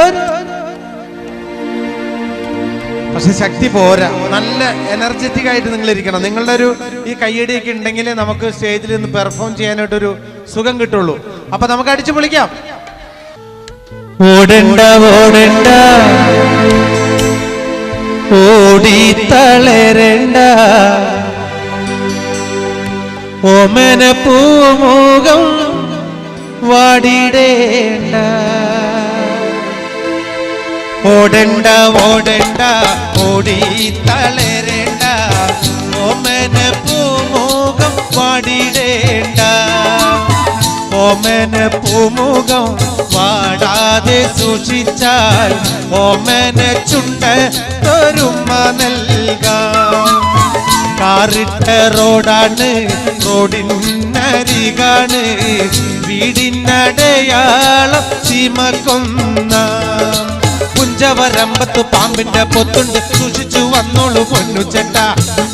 പക്ഷെ ശക്തി പോരാ, നല്ല എനർജറ്റിക് ആയിട്ട് നിങ്ങൾ ഇരിക്കണം. നിങ്ങളുടെ ഒരു ഈ കയ്യടിയൊക്കെ ഉണ്ടെങ്കിൽ നമുക്ക് സ്റ്റേജിൽ നിന്ന് പെർഫോം ചെയ്യാനായിട്ടൊരു സുഖം കിട്ടുള്ളൂ. അപ്പൊ നമുക്ക് അടിച്ചു പൊളിക്കാം. ഓടണ്ട ഓടണ്ട ഓടി തളരണ്ട ഓമന പൂമുഖം വാടിടേണ്ട. ഓടണ്ട ഓടണ്ട ഓടി തളരണ്ട ഓമന പൂമുഖം വാടിടേണ്ട. ഓമന പൂമുഖം വാടാതെ സൂക്ഷിച്ചാൽ ഓമന ചുണ്ട തൊരുമ നൽകാം. ടാറിട്ട റോഡാണ്, റോഡിനരികാണ് വീടിനടയാളം ചീമക്കൊന്ന. പുഞ്ചവരമ്പത്ത് പാമ്പിന്റെ പൊത്തുണ്ട്, സൂക്ഷിച്ചു വന്നോളൂ പൊന്നുചെട്ട.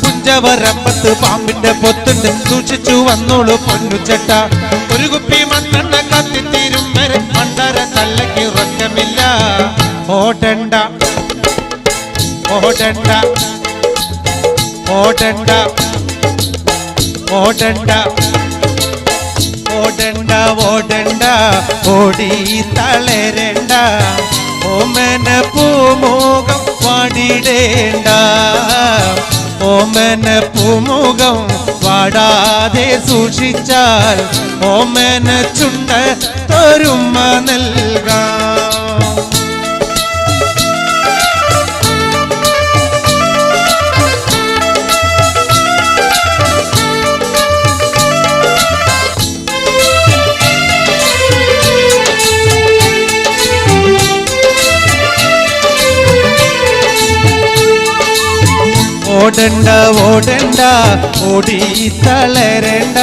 പുഞ്ചവരമ്പത്ത് പാമ്പിന്റെ പൊത്തുണ്ട്, സൂക്ഷിച്ചു വന്നോളൂ പൊന്നുചെട്ട. ഒരു കുപ്പി മണ്ണെണ്ണ കത്തിത്തീരും വരെ മണ്ടര തല്ലയ്ക്ക് ഉറക്കമില്ല. ഓടണ്ട ഓടണ്ട ഓടണ്ട ഓടണ്ട ഓടണ്ട ഓടണ്ട ഓടി തളരണ്ട. ഓമന പൂമുഖം വാടിടേണ്ട, ഓമന പൂമുഖം വാടാതെ സൂക്ഷിച്ചാൽ ഓമന ചുണ്ട തൊരുമ നൽകാം. ഓടണ്ട ഓടണ്ട ഓടി തളരണ്ട,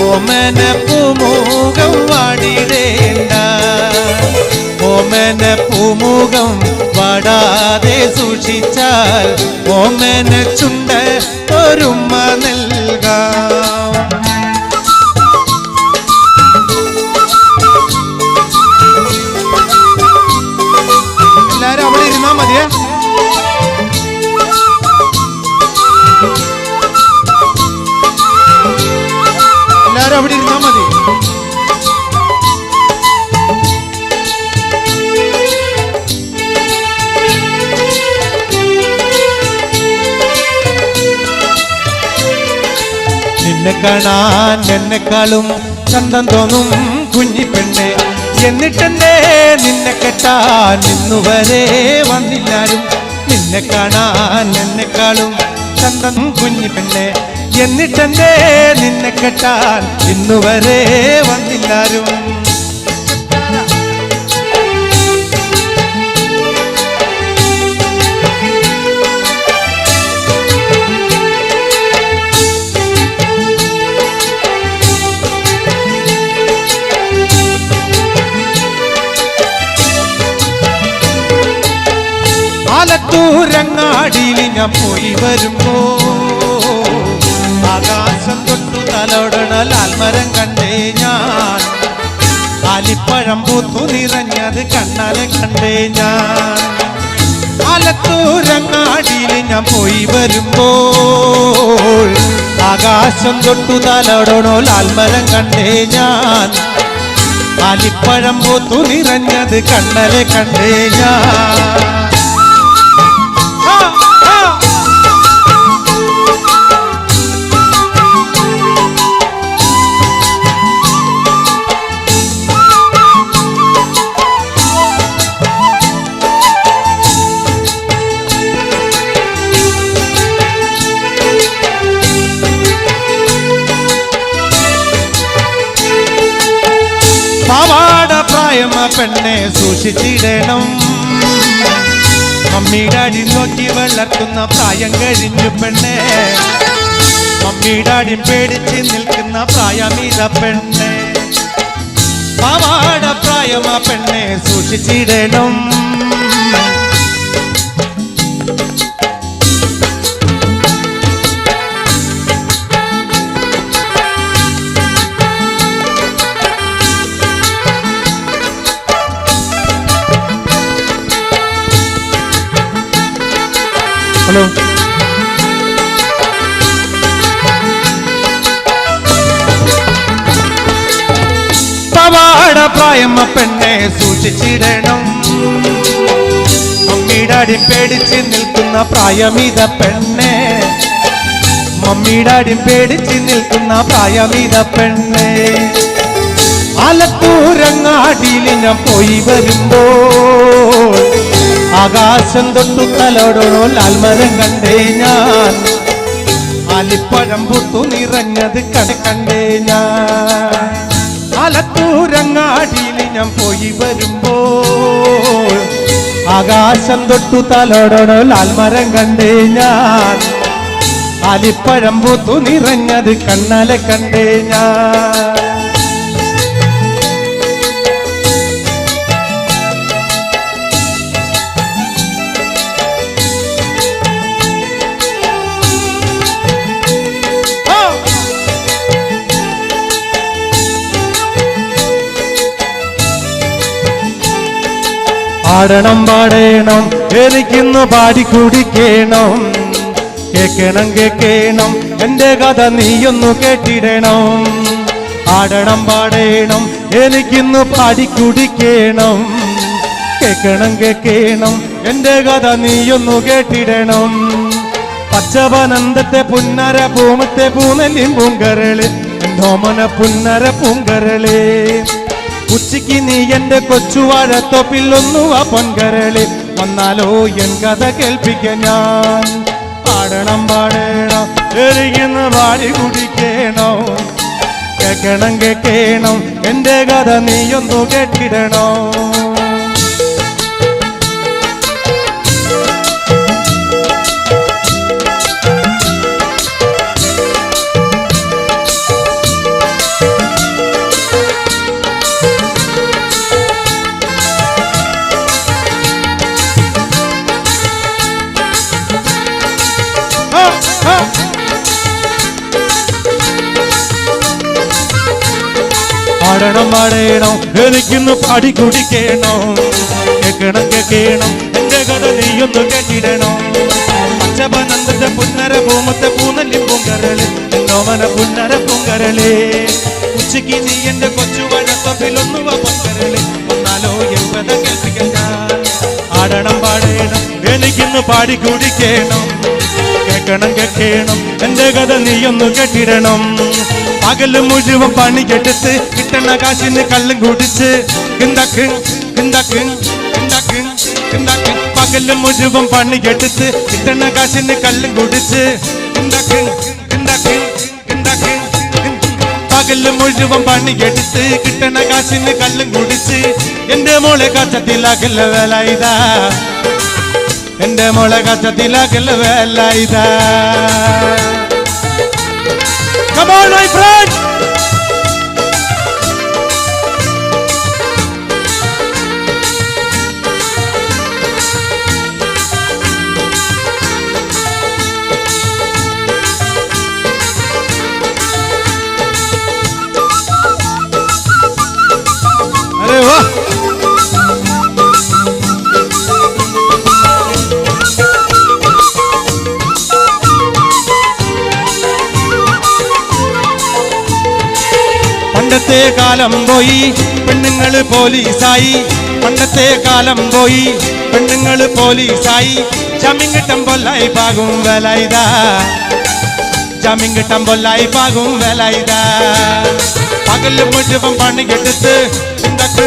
ഓമന പൂമുഖം വാടിടേണ്ട, ഓമന പൂമുഖം വാടാതെ സൂക്ഷിച്ചാൽ ഓമന ചുണ്ട ഒരുമ നൽകാം. എല്ലാരും അവിടെ ഇരുന്നാ മതിയേ. എല്ലാരും അവിടെ ഇരുന്നാ മതി. നിന്നെ കാണാൻ എന്നെക്കാളും ചന്തം തോന്നും കുഞ്ഞിപ്പെണ്ണെ, എന്നിട്ടെന്നെ നിന്നെ കെട്ടാൻ ഇന്നുവരെ വന്നില്ലാരും. നിന്നെ കാണാൻ എന്നെക്കാളും ചന്തം കുഞ്ഞിപ്പെണ്ണെ, എന്നിട്ടെന്നെ നിന്നെ കെട്ടാൻ ഇന്നുവരെ വന്നില്ലാരും. ആലത്തൂരങ്ങാടിയിൽ ഞാൻ പോയി വരുമ്പോ ആകാശം തൊട്ടു തലോടണ ലാൽമരം കണ്ടേ ഞാൻ. ആലിപ്പഴം പൂത്തു നിറഞ്ഞത് കണ്ണാലെ കണ്ടേ ഞാൻ. ആലത്തൂരങ്ങാടിയിൽ ഞാൻ പോയി വരുമ്പോൾ ആകാശം തൊട്ടു തലോടണോ ലാൽമരം കണ്ടേ ഞാൻ. ആലിപ്പഴം പൂത്തു നിറഞ്ഞത് കണ്ണാലെ കണ്ടേ ഞാൻ. പാവാട പ്രായമ പെണ്ണെ സൂക്ഷിച്ചിടണം, മമ്മിടാടി നോക്കി വളർത്തുന്ന പ്രായം കഴിഞ്ഞു പെണ്ണെ. മമ്മിടാടി പേടിച്ച് നിൽക്കുന്ന പ്രായമിത പെണ്ണെ. പാവാട പ്രായമ പെണ്ണെ സൂക്ഷിച്ചിടണം. ഹലോ, പവാട പ്രായമ പെണ്ണെ സൂക്ഷിച്ചിടണം, മമ്മിടാടി പേടിച്ച് നിൽക്കുന്ന പ്രായമിത പെണ്ണെ. മമ്മിടാടി പേടിച്ച് നിൽക്കുന്ന പ്രായമിത പെണ്ണെ. ആലത്തൂരങ്ങാടിയിൽ ഞാൻ പോയി വരുമ്പോൾ ആകാശം തൊട്ടു തലോടണോ ലാൽമരം കണ്ടേ ഞാൻ. ആലിപ്പഴം പൂത്തു നിറഞ്ഞത് കണ്ടേ ഞാൻ. ആലത്തൂരങ്ങാടിയിൽ ഞാൻ പോയി വരുമ്പോൾ ആകാശം തൊട്ടു തലോടണോ ലാൽമരം കണ്ടേ ഞാൻ. ആലിപ്പഴം പൂത്തു നിറഞ്ഞത് കണ്ണാലെ കണ്ടേ ഞാൻ. ആടണം പാടേണം എനിക്കിന്ന് പാടി കുടിക്കണം, കേക്കണം കേക്കണം എന്റെ കഥ നീയൊന്നു കേട്ടിടണം. ആടണം പാടേണം എനിക്കിന്ന് പാടി കുടിക്കണം, കേക്കണം കേക്കണം എന്റെ കഥ നീയൊന്നു കേട്ടിടണം. പച്ചവനന്തത്തെ പുന്നര പൂമത്തെ പൂനെല്ലിൻ പൂങ്കരള് എന്തോമന പുന്നര പൂങ്കരള്. ഉച്ചയ്ക്ക് നീ എന്റെ കൊച്ചുവാഴത്തോപ്പിൽ ഒന്നുവാ പൊൻകരളി വന്നാലോ എൻ കഥ കേൾപ്പിക്ക ഞാൻ. പാടണം പാടണം എരികുന്ന പാടി കുടിക്കണോ, കേക്കണം കേക്കണം എന്റെ കഥ നീയൊന്നു കേട്ടിടണോ. പാടണം പാടണം എനിക്കിന്ന് പാടി കുടിക്കണം, കേക്കണം കേക്കണം എന്റെ കഥ നീയൊന്നു കേട്ടിടണോ. പച്ചപനന്തത്തെ പുന്നര പൂമത്തെ പൂനെല്ലിൻ പൂങ്കരള് നോമന പുന്നര പൂങ്കരള്. ഉച്ചയ്ക്ക് നീ എന്റെ കൊച്ചുവഴത്തൊപ്പിലൊന്നുവ പൊങ്കരള് വന്നാലോ എൻ കഥ കേൾപ്പിക്കാൻ ഞാൻ. ആടണം പാടണം എനിക്കിന്ന് പാടി കുടിക്കണം, കേക്കണം കേക്കണം എന്റെ കഥ നീയൊന്നു കേട്ടിടണം. പകല് മുഴുവൻ പണിയെടുത്ത് കിട്ടണ കാശിന് കള്ളും കുടിച്ച് കിന്തക്ക് കിന്തക്ക് കിന്തക്ക് കിന്തക്ക്. പകല് മുഴുവൻ പണിയെടുത്ത് കിട്ടണ കാശിന് കള്ളും കുടിച്ച് കിന്തക്ക് കിന്തക്ക് കിന്തക്ക്. പകല് മുഴുവൻ പണിയെടുത്ത് കിട്ടണ കാശിന് കള്ളും കുടിച്ച് എന്റെ മോളെ കച്ചത്തിലാക്കല്ല വേല ഇതാ, എന്റെ മോളെ കച്ചത്തിലാക്കല്ല വേല ഇതാ. Come on, my friend! अरे वाह! പണ്ടത്തെ കാലം പോയി പെണ്ണുങ്ങള് പോലീസായി, പണ്ടത്തെ കാലം പോയി പെണ്ണുങ്ങള് പോലീസായി. ജാമ്യം കിട്ടുമ്പോല്ലായി പാകും വേല ഇതാ, ജാമ്യം കിട്ടുമ്പോല്ലായി പാകും വേല ഇതാ. പകല് മുഴുവൻ പണിയെടുത്ത് കിന്തക്ക്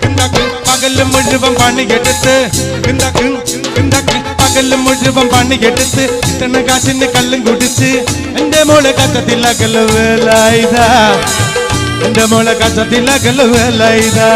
കിന്തക്ക്, പകല് മുഴുവൻ പണിയെടുത്ത് കിന്തക്ക് കിന്തക്ക്. പകല് മുഴുവൻ പണിയെടുത്ത് കിട്ടണ കാശിന് കള്ളും കുടിച്ച് എന്റെ മോളെ കച്ചത്തിലാക്കല്ല വേല ഇതാ, എന്റെ മോളെ കച്ചത്തിലാക്കല്ല വേല ഇതാ.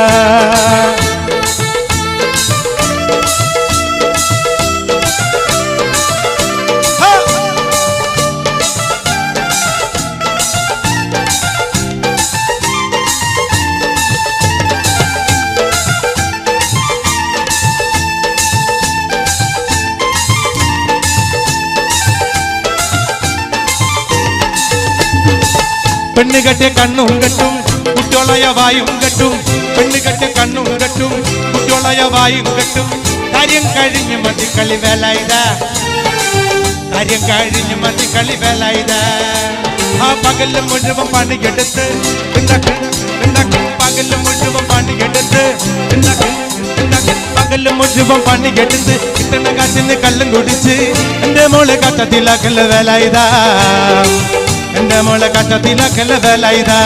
പെണ്ണ് കെട്ടിയ കണ്ണും കെട്ടും കുട്ടിയോളയ വായും കെട്ടും, പെണ്ണ് കെട്ടിയ കണ്ണും കെട്ടും കുട്ടിയോളയ വായും കെട്ടും. കാര്യം കഴിഞ്ഞ് മതി കളി വേല ഇതാ, കാര്യം കഴിഞ്ഞ് മതി കളി വേല ഇതാ. ആ പകല് മുഴുവൻ പണിയെടുത്ത് കിണ്ടക്ക് കിണ്ടക്ക്, പകല് മുഴുവൻ പണിയെടുത്ത് കിണ്ടക്ക് കിണ്ടക്ക്. പകല് മുഴുവൻ പണിയെടുത്ത് കിട്ടണ കാശിന് കള്ളും കുടിച്ച് എന്റെ മോളെ കച്ചത്തിലാക്കല്ല വേല ഇതാ, എന്റെ മോളെ കച്ചത്തിലാക്കല്ല വേല ഇതാ.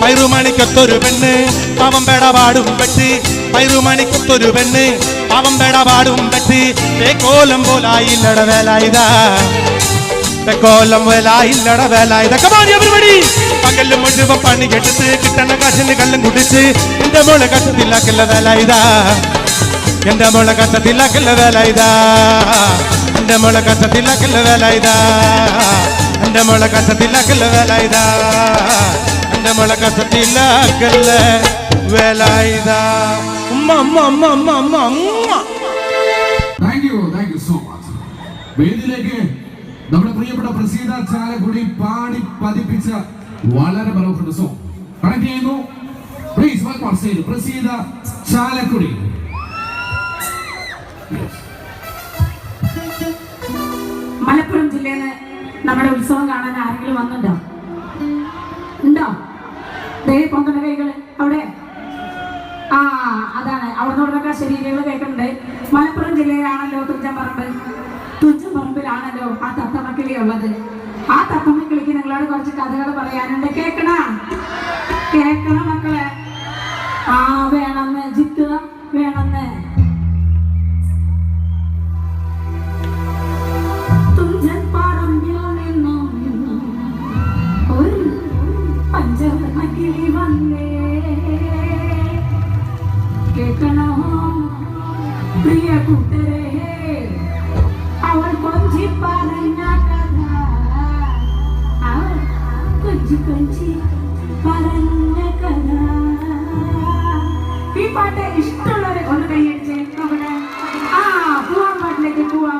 പൈറുമണിക്കൊത്തൊരു പെണ്ണ് പാവം പേട പാടും പെട്ട്, പൈറുമണിക്കൊത്തൊരു പെണ്ണ് പാവം പേട പാടും പെട്ട്. കോലം പോലായില്ലട വേല ഇതാ, കോലം വേലായില്ലട വേല ഇതാ. പകല് മുഴുവൻ പണിയെടുത്ത് കിട്ടണ കാശിന് കള്ളും കുടിച്ച് എന്റെ മോളെ കച്ചത്തിലാക്കല്ല വേല ഇതാ, എന്റെ മോളെ കച്ചത്തിലാക്കല്ല വേല ഇതാ. എന്റെ മോളെ കസത്തിലാക്കല്ല വേല ഇതാ എന്റെ മോളെ കസത്തിലാക്കല്ല വേല ഇതാ എന്റെ മോളെ കസത്തിലാക്കല്ല വേല ഇതാ താങ്ക് യു സോ മച്ച്. വേദിയിലേക്ക് നമ്മുടെ പ്രിയപ്പെട്ട പ്രസീത ചാലക്കുടി പാടി പതിപ്പിച്ച വളരെ മനോഹര സോങ് കണക്ട് ചെയ്യുന്നു. Please welcome stage Praseetha Chalakudy. Malappuram ജില്ലയിൽ നിന്ന് നമ്മുടെ ഉത്സവം കാണാൻ ആരെങ്കിലും വന്നിട്ടുണ്ടോ? ഉണ്ടോ? ദേ പൊന്തണ കൈകൾ അവിടെ. ആ അതാണ് അവിടെ നിന്നൊക്കെ ശരീരങ്ങൾ കേൾക്കുന്നുണ്ട്. മലപ്പുറം ജില്ലയിലാണല്ലോ തുഞ്ചൻപറമ്പിലാണല്ലോ ആ തത്തമ്മക്കിളി ഉള്ളത്. ആ തത്തമ്മക്കിളിക്ക് നിങ്ങളോട് കുറച്ച് കഥകൾ പറയാനുണ്ട്. കേൾക്കണം മക്കളെ. ആ വേണമെന്ന് ജിത്ത് വേണമെന്ന്. തുഞ്ചൻപറമ്പിൽ നിന്നും ഒരു പഞ്ചവർണ്ണക്കിളി വന്നേ. കേൾക്കണോ പ്രിയ കൂട്ടരെ, അവൾ കൊഞ്ചി പറഞ്ഞ കഥ, അവൾ കൊഞ്ചി പറഞ്ഞ കഥ. ഈ പാട്ട് ഇഷ്ടമുള്ളവരെ ഒന്ന് കൈയടിച്ച് നോക്കട്ടെ. ആ പോവാം, പാട്ടിലേക്ക് പോവാം.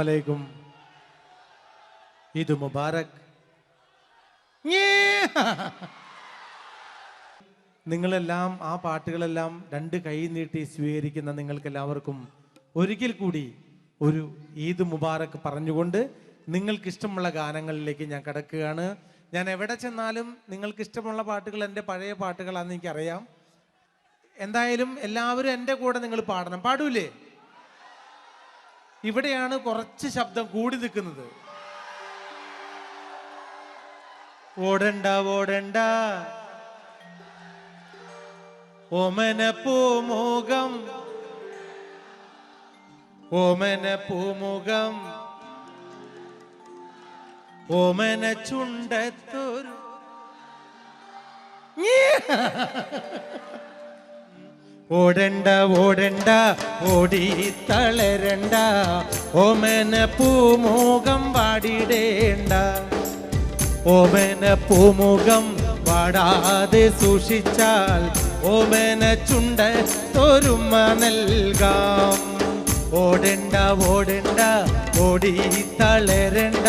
അസ്സലാമു അലൈക്കും. ഈദ് മുബാറക്. നിങ്ങളെല്ലാം ആ പാട്ടുകളെല്ലാം രണ്ട് കൈ നീട്ടി സ്വീകരിക്കുന്ന നിങ്ങൾക്കെല്ലാവർക്കും ഒരിക്കൽ കൂടി ഒരു ഈദ് മുബാറക് പറഞ്ഞുകൊണ്ട് നിങ്ങൾക്കിഷ്ടമുള്ള ഗാനങ്ങളിലേക്ക് ഞാൻ കടക്കുകയാണ്. ഞാൻ എവിടെ ചെന്നാലും നിങ്ങൾക്കിഷ്ടമുള്ള പാട്ടുകൾ എൻ്റെ പഴയ പാട്ടുകളാണെന്ന് എനിക്കറിയാം. എന്തായാലും എല്ലാവരും എൻ്റെ കൂടെ നിങ്ങൾ പാടണം. പാടൂലേ? ഇവിടെയാണ് കുറച്ച് ശബ്ദം കൂടി നിൽക്കുന്നത്. ഓടണ്ട ഓടണ്ട ഓമന പൂമുഖം ഓമന പൂമുഖം ഓമന ചുണ്ടത്തൊരു ഓടണ്ട ഓടണ്ട ഓടി തളരണ്ട ഓമന പൂമുഖം വാടിടേണ്ട ഓമന പൂമുഖം വാടാതെ സൂക്ഷിച്ചാൽ ഓമന ചുണ്ടത്തൊരുമ നൽകാം. ഓടണ്ട ഓടണ്ട ഓടി തളരണ്ട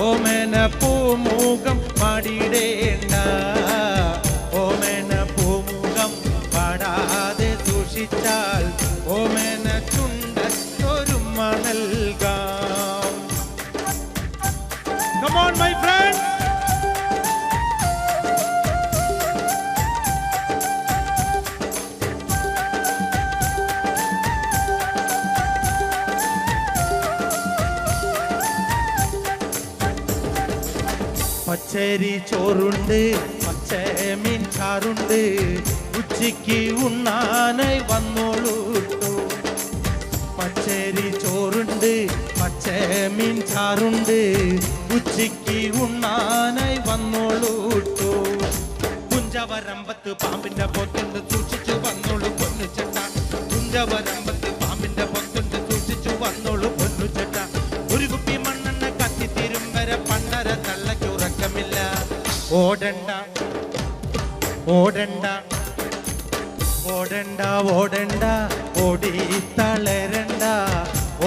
ഓമന പൂമുഖം വാടിടേണ്ട ഓമന പൂമുഖം വാടാതെ സൂക്ഷിച്ചാൽ ഓമന ചുണ്ടത്തൊരുമ നൽകാം. Come on my friends. പച്ചരി ചോറുണ്ട് പച്ചമീൻ ചാറുണ്ട് ഉച്ചയ്ക്ക് ഉണ്ണാനായി വന്നോളൂ. പച്ചരി ചോറുണ്ട് പച്ചമീൻ ചാറുണ്ട് ഉച്ചയ്ക്ക് ഉണ്ണാനായി വന്നോളൂ. കുഞ്ചവരമ്പത്ത് പാമ്പിന്റെ പൊത്തുണ്ട് സൂക്ഷിച്ചു വന്നോളൂ പൊന്നുചെട്ട. കുഞ്ചവരമ്പത്ത് പാമ്പിന്റെ പൊത്തുണ്ട് സൂക്ഷിച്ചു വന്നോളൂ പൊന്നുചെട്ട. ഒരു കുപ്പി മണ്ണെണ്ണ കത്തിത്തീരും വരെ പണ്ടര തള്ളക്കുറക്കമില്ല. ഓടണ്ട ഓടണ്ട ഓടണ്ട ഓടണ്ട ഓടി തളരണ്ട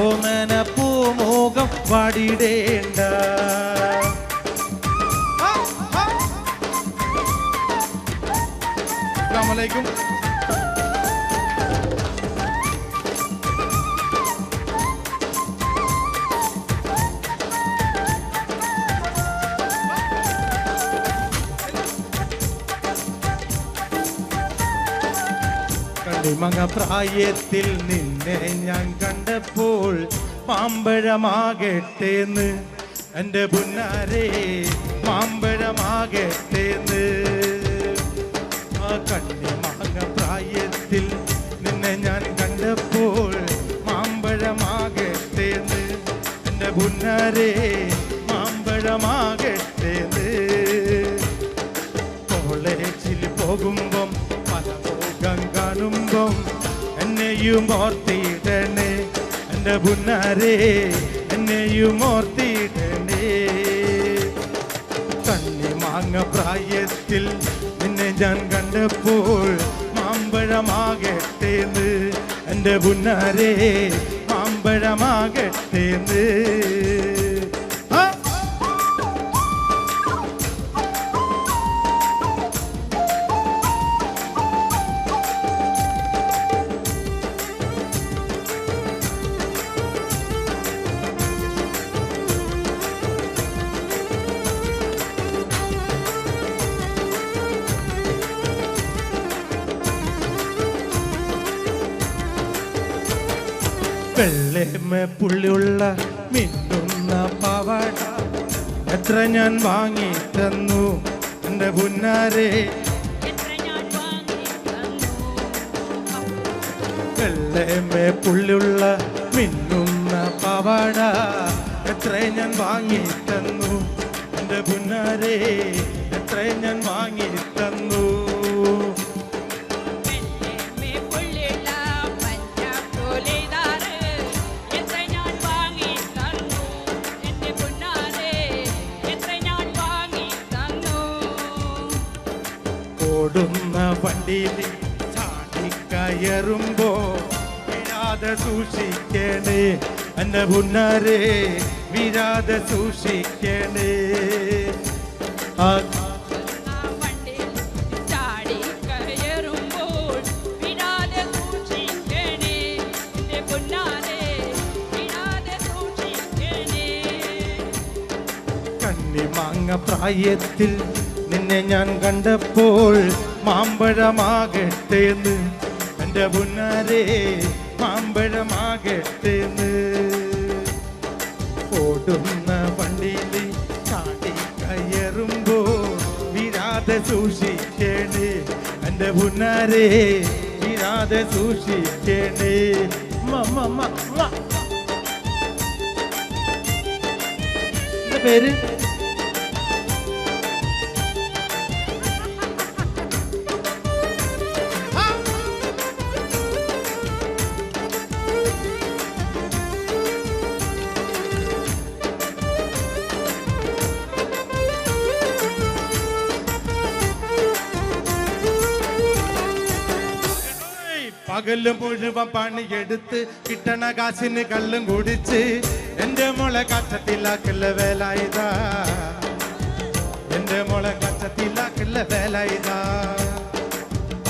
ഓമന പൂമുഖം വാടിടേണ്ട. അസ്സലാമു അലൈക്കും. കണ്ണിമങ്ങ പ്രായത്തിൽ നിന്നെ ഞാൻ കണ്ടപ്പോൾ മാമ്പഴമാകട്ടേന്ന് എൻ്റെ പുന്നാരെ മാമ്പഴമാകട്ടേന്ന്. ആ കണ്ണിമങ്ങ പ്രായത്തിൽ നിന്നെ ഞാൻ കണ്ടപ്പോൾ മാമ്പഴമാകട്ടേന്ന് എൻ്റെ പുന്നാരെ മാമ്പഴമാകട്ടേന്ന്. കോളേജിൽ പോകുമ്പം കാണുമ്പം എന്നെയും ഓർത്തിടണേ എൻ്റെ പുന്നാരെ എന്നെയും ഓർത്തിടണേ. കണ്ണിമാങ്ങ പ്രായത്തിൽ നിന്നെ ഞാൻ കണ്ടപ്പോൾ മാമ്പഴമാകട്ടേന്ന് എൻ്റെ പുന്നാരെ മാമ്പഴമാകട്ടേന്ന്. വെള്ളേമ പുള്ളിയുള്ള മിന്നുന്ന പാവാട എത്ര ഞാൻ വാങ്ങി തന്നു എൻ്റെ പുന്നാരെ. വെള്ളേമ പുള്ളിയുള്ള മിന്നുന്ന പാവാട എത്ര ഞാൻ വാങ്ങി തന്നു എൻ്റെ പുന്നാരെ എത്ര ഞാൻ വാങ്ങി തന്നു. ഓടുന്ന വണ്ടിയിൽ ചാടിക്കയറുമ്പോ വീഴാതെ സൂക്ഷിക്കണേ എന്റെ പുന്നാരെ വീഴാതെ സൂക്ഷിക്കണേ. ആ കണ്ണിമാങ്ങ പ്രായത്തിൽ നിന്നെ ഞാൻ കണ്ടപ്പോൾ മാമ്പഴമാകട്ടേന്ന് എന്റെ പുന്നാരെ മാമ്പഴമാകട്ടേന്ന്. ഓടുന്ന വണ്ടിയിൽ ചാടി കയറുമ്പോൾ വീഴാതെ സൂക്ഷിക്കണേ എന്റെ പുന്നാരെ വീഴാതെ സൂക്ഷിക്കണേ. പേര് പകല് മുഴുവൻ പണിയെടുത്ത് കിട്ടണ കാശിന് കള്ളും കുടിച്ച് എന്റെ മോളെ കച്ചത്തിലാക്കുള്ള വേല ഇതാ. എന്റെ മോളെ കച്ചത്തിലാക്കുള്ള വേല ഇതാ.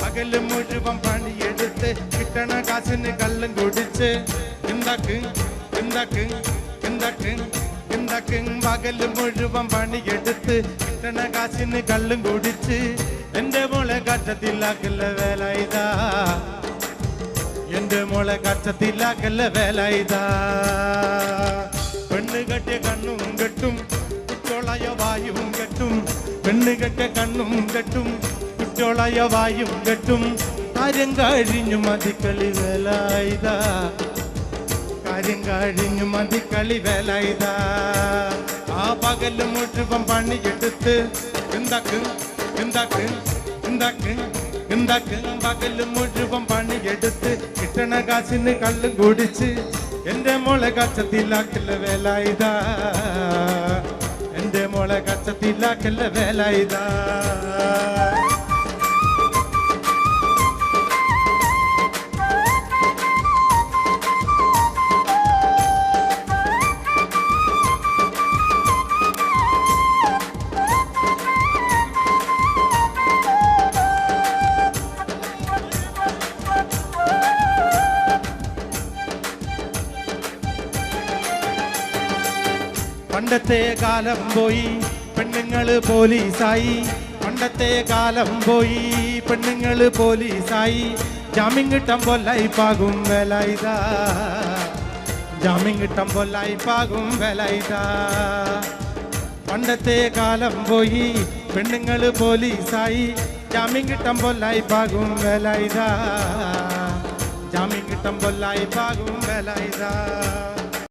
പകല് മുഴുവൻ പണിയെടുത്ത് കിട്ടണ കാശിന് കള്ളും കുടിച്ച് എന്താക്ക് എന്താക്ക് എന്താക്ക് എന്താക്ക്. പകല് മുഴുവൻ പണിയെടുത്ത് കിട്ടണ കാശിന് കള്ളും കുടിച്ച് എന്റെ മോളെ കച്ചത്തിലാക്കുള്ള വേല ഇതാ. എന്റെ മോളെ കച്ചത്തിലാക്കല്ല വേല ഇതാ. പെണ്ണ് കെട്ടിയ കണ്ണും കെട്ടും കുറ്റോളായ വായും കെട്ടും. പെണ്ണ് കെട്ടിയ കണ്ണും കെട്ടും കുറ്റോളായ വായും കെട്ടും. കാര്യം കഴിഞ്ഞു മതിക്കളി വേല ഇതാ. കാര്യം കഴിഞ്ഞു മതിക്കളി വേല ഇതാ. ആ പകല് മുഴുവൻ പണിയെടുത്ത് എന്താക്ക് എന്താക്ക് എന്താക്ക് എന്താക്ക്. പകല് മുഴുവൻ പണിയെടുത്ത് കിട്ടണ കാശിന് കള്ളും കുടിച്ച് എന്റെ മോളെ കച്ചത്തിലാക്കല്ല വേല ഇതാ. എന്റെ മോളെ കച്ചത്തിലാക്കല്ല വേല ഇതാ. പണ്ടത്തെ കാലം പോയി പെണ്ണുങ്ങള് പോലീസായി. പണ്ടത്തെ കാലം പോയി പെണ്ണുങ്ങള് പോലീസായി. ജാമ്യം കിട്ടുമ്പോൾ ലൈഫാകും വേല ഇതാ. ജാമ്യം കിട്ടുമ്പോൾ ലൈഫാകും വേല ഇതാ. പണ്ടത്തെ കാലം പോയി പെണ്ണുങ്ങള് പോലീസായി. ജാമ്യം കിട്ടുമ്പോൾ ലൈഫാകും വേല ഇതാ. ജാമ്യം കിട്ടുമ്പോൾ ലൈഫാകും വേല ഇതാ.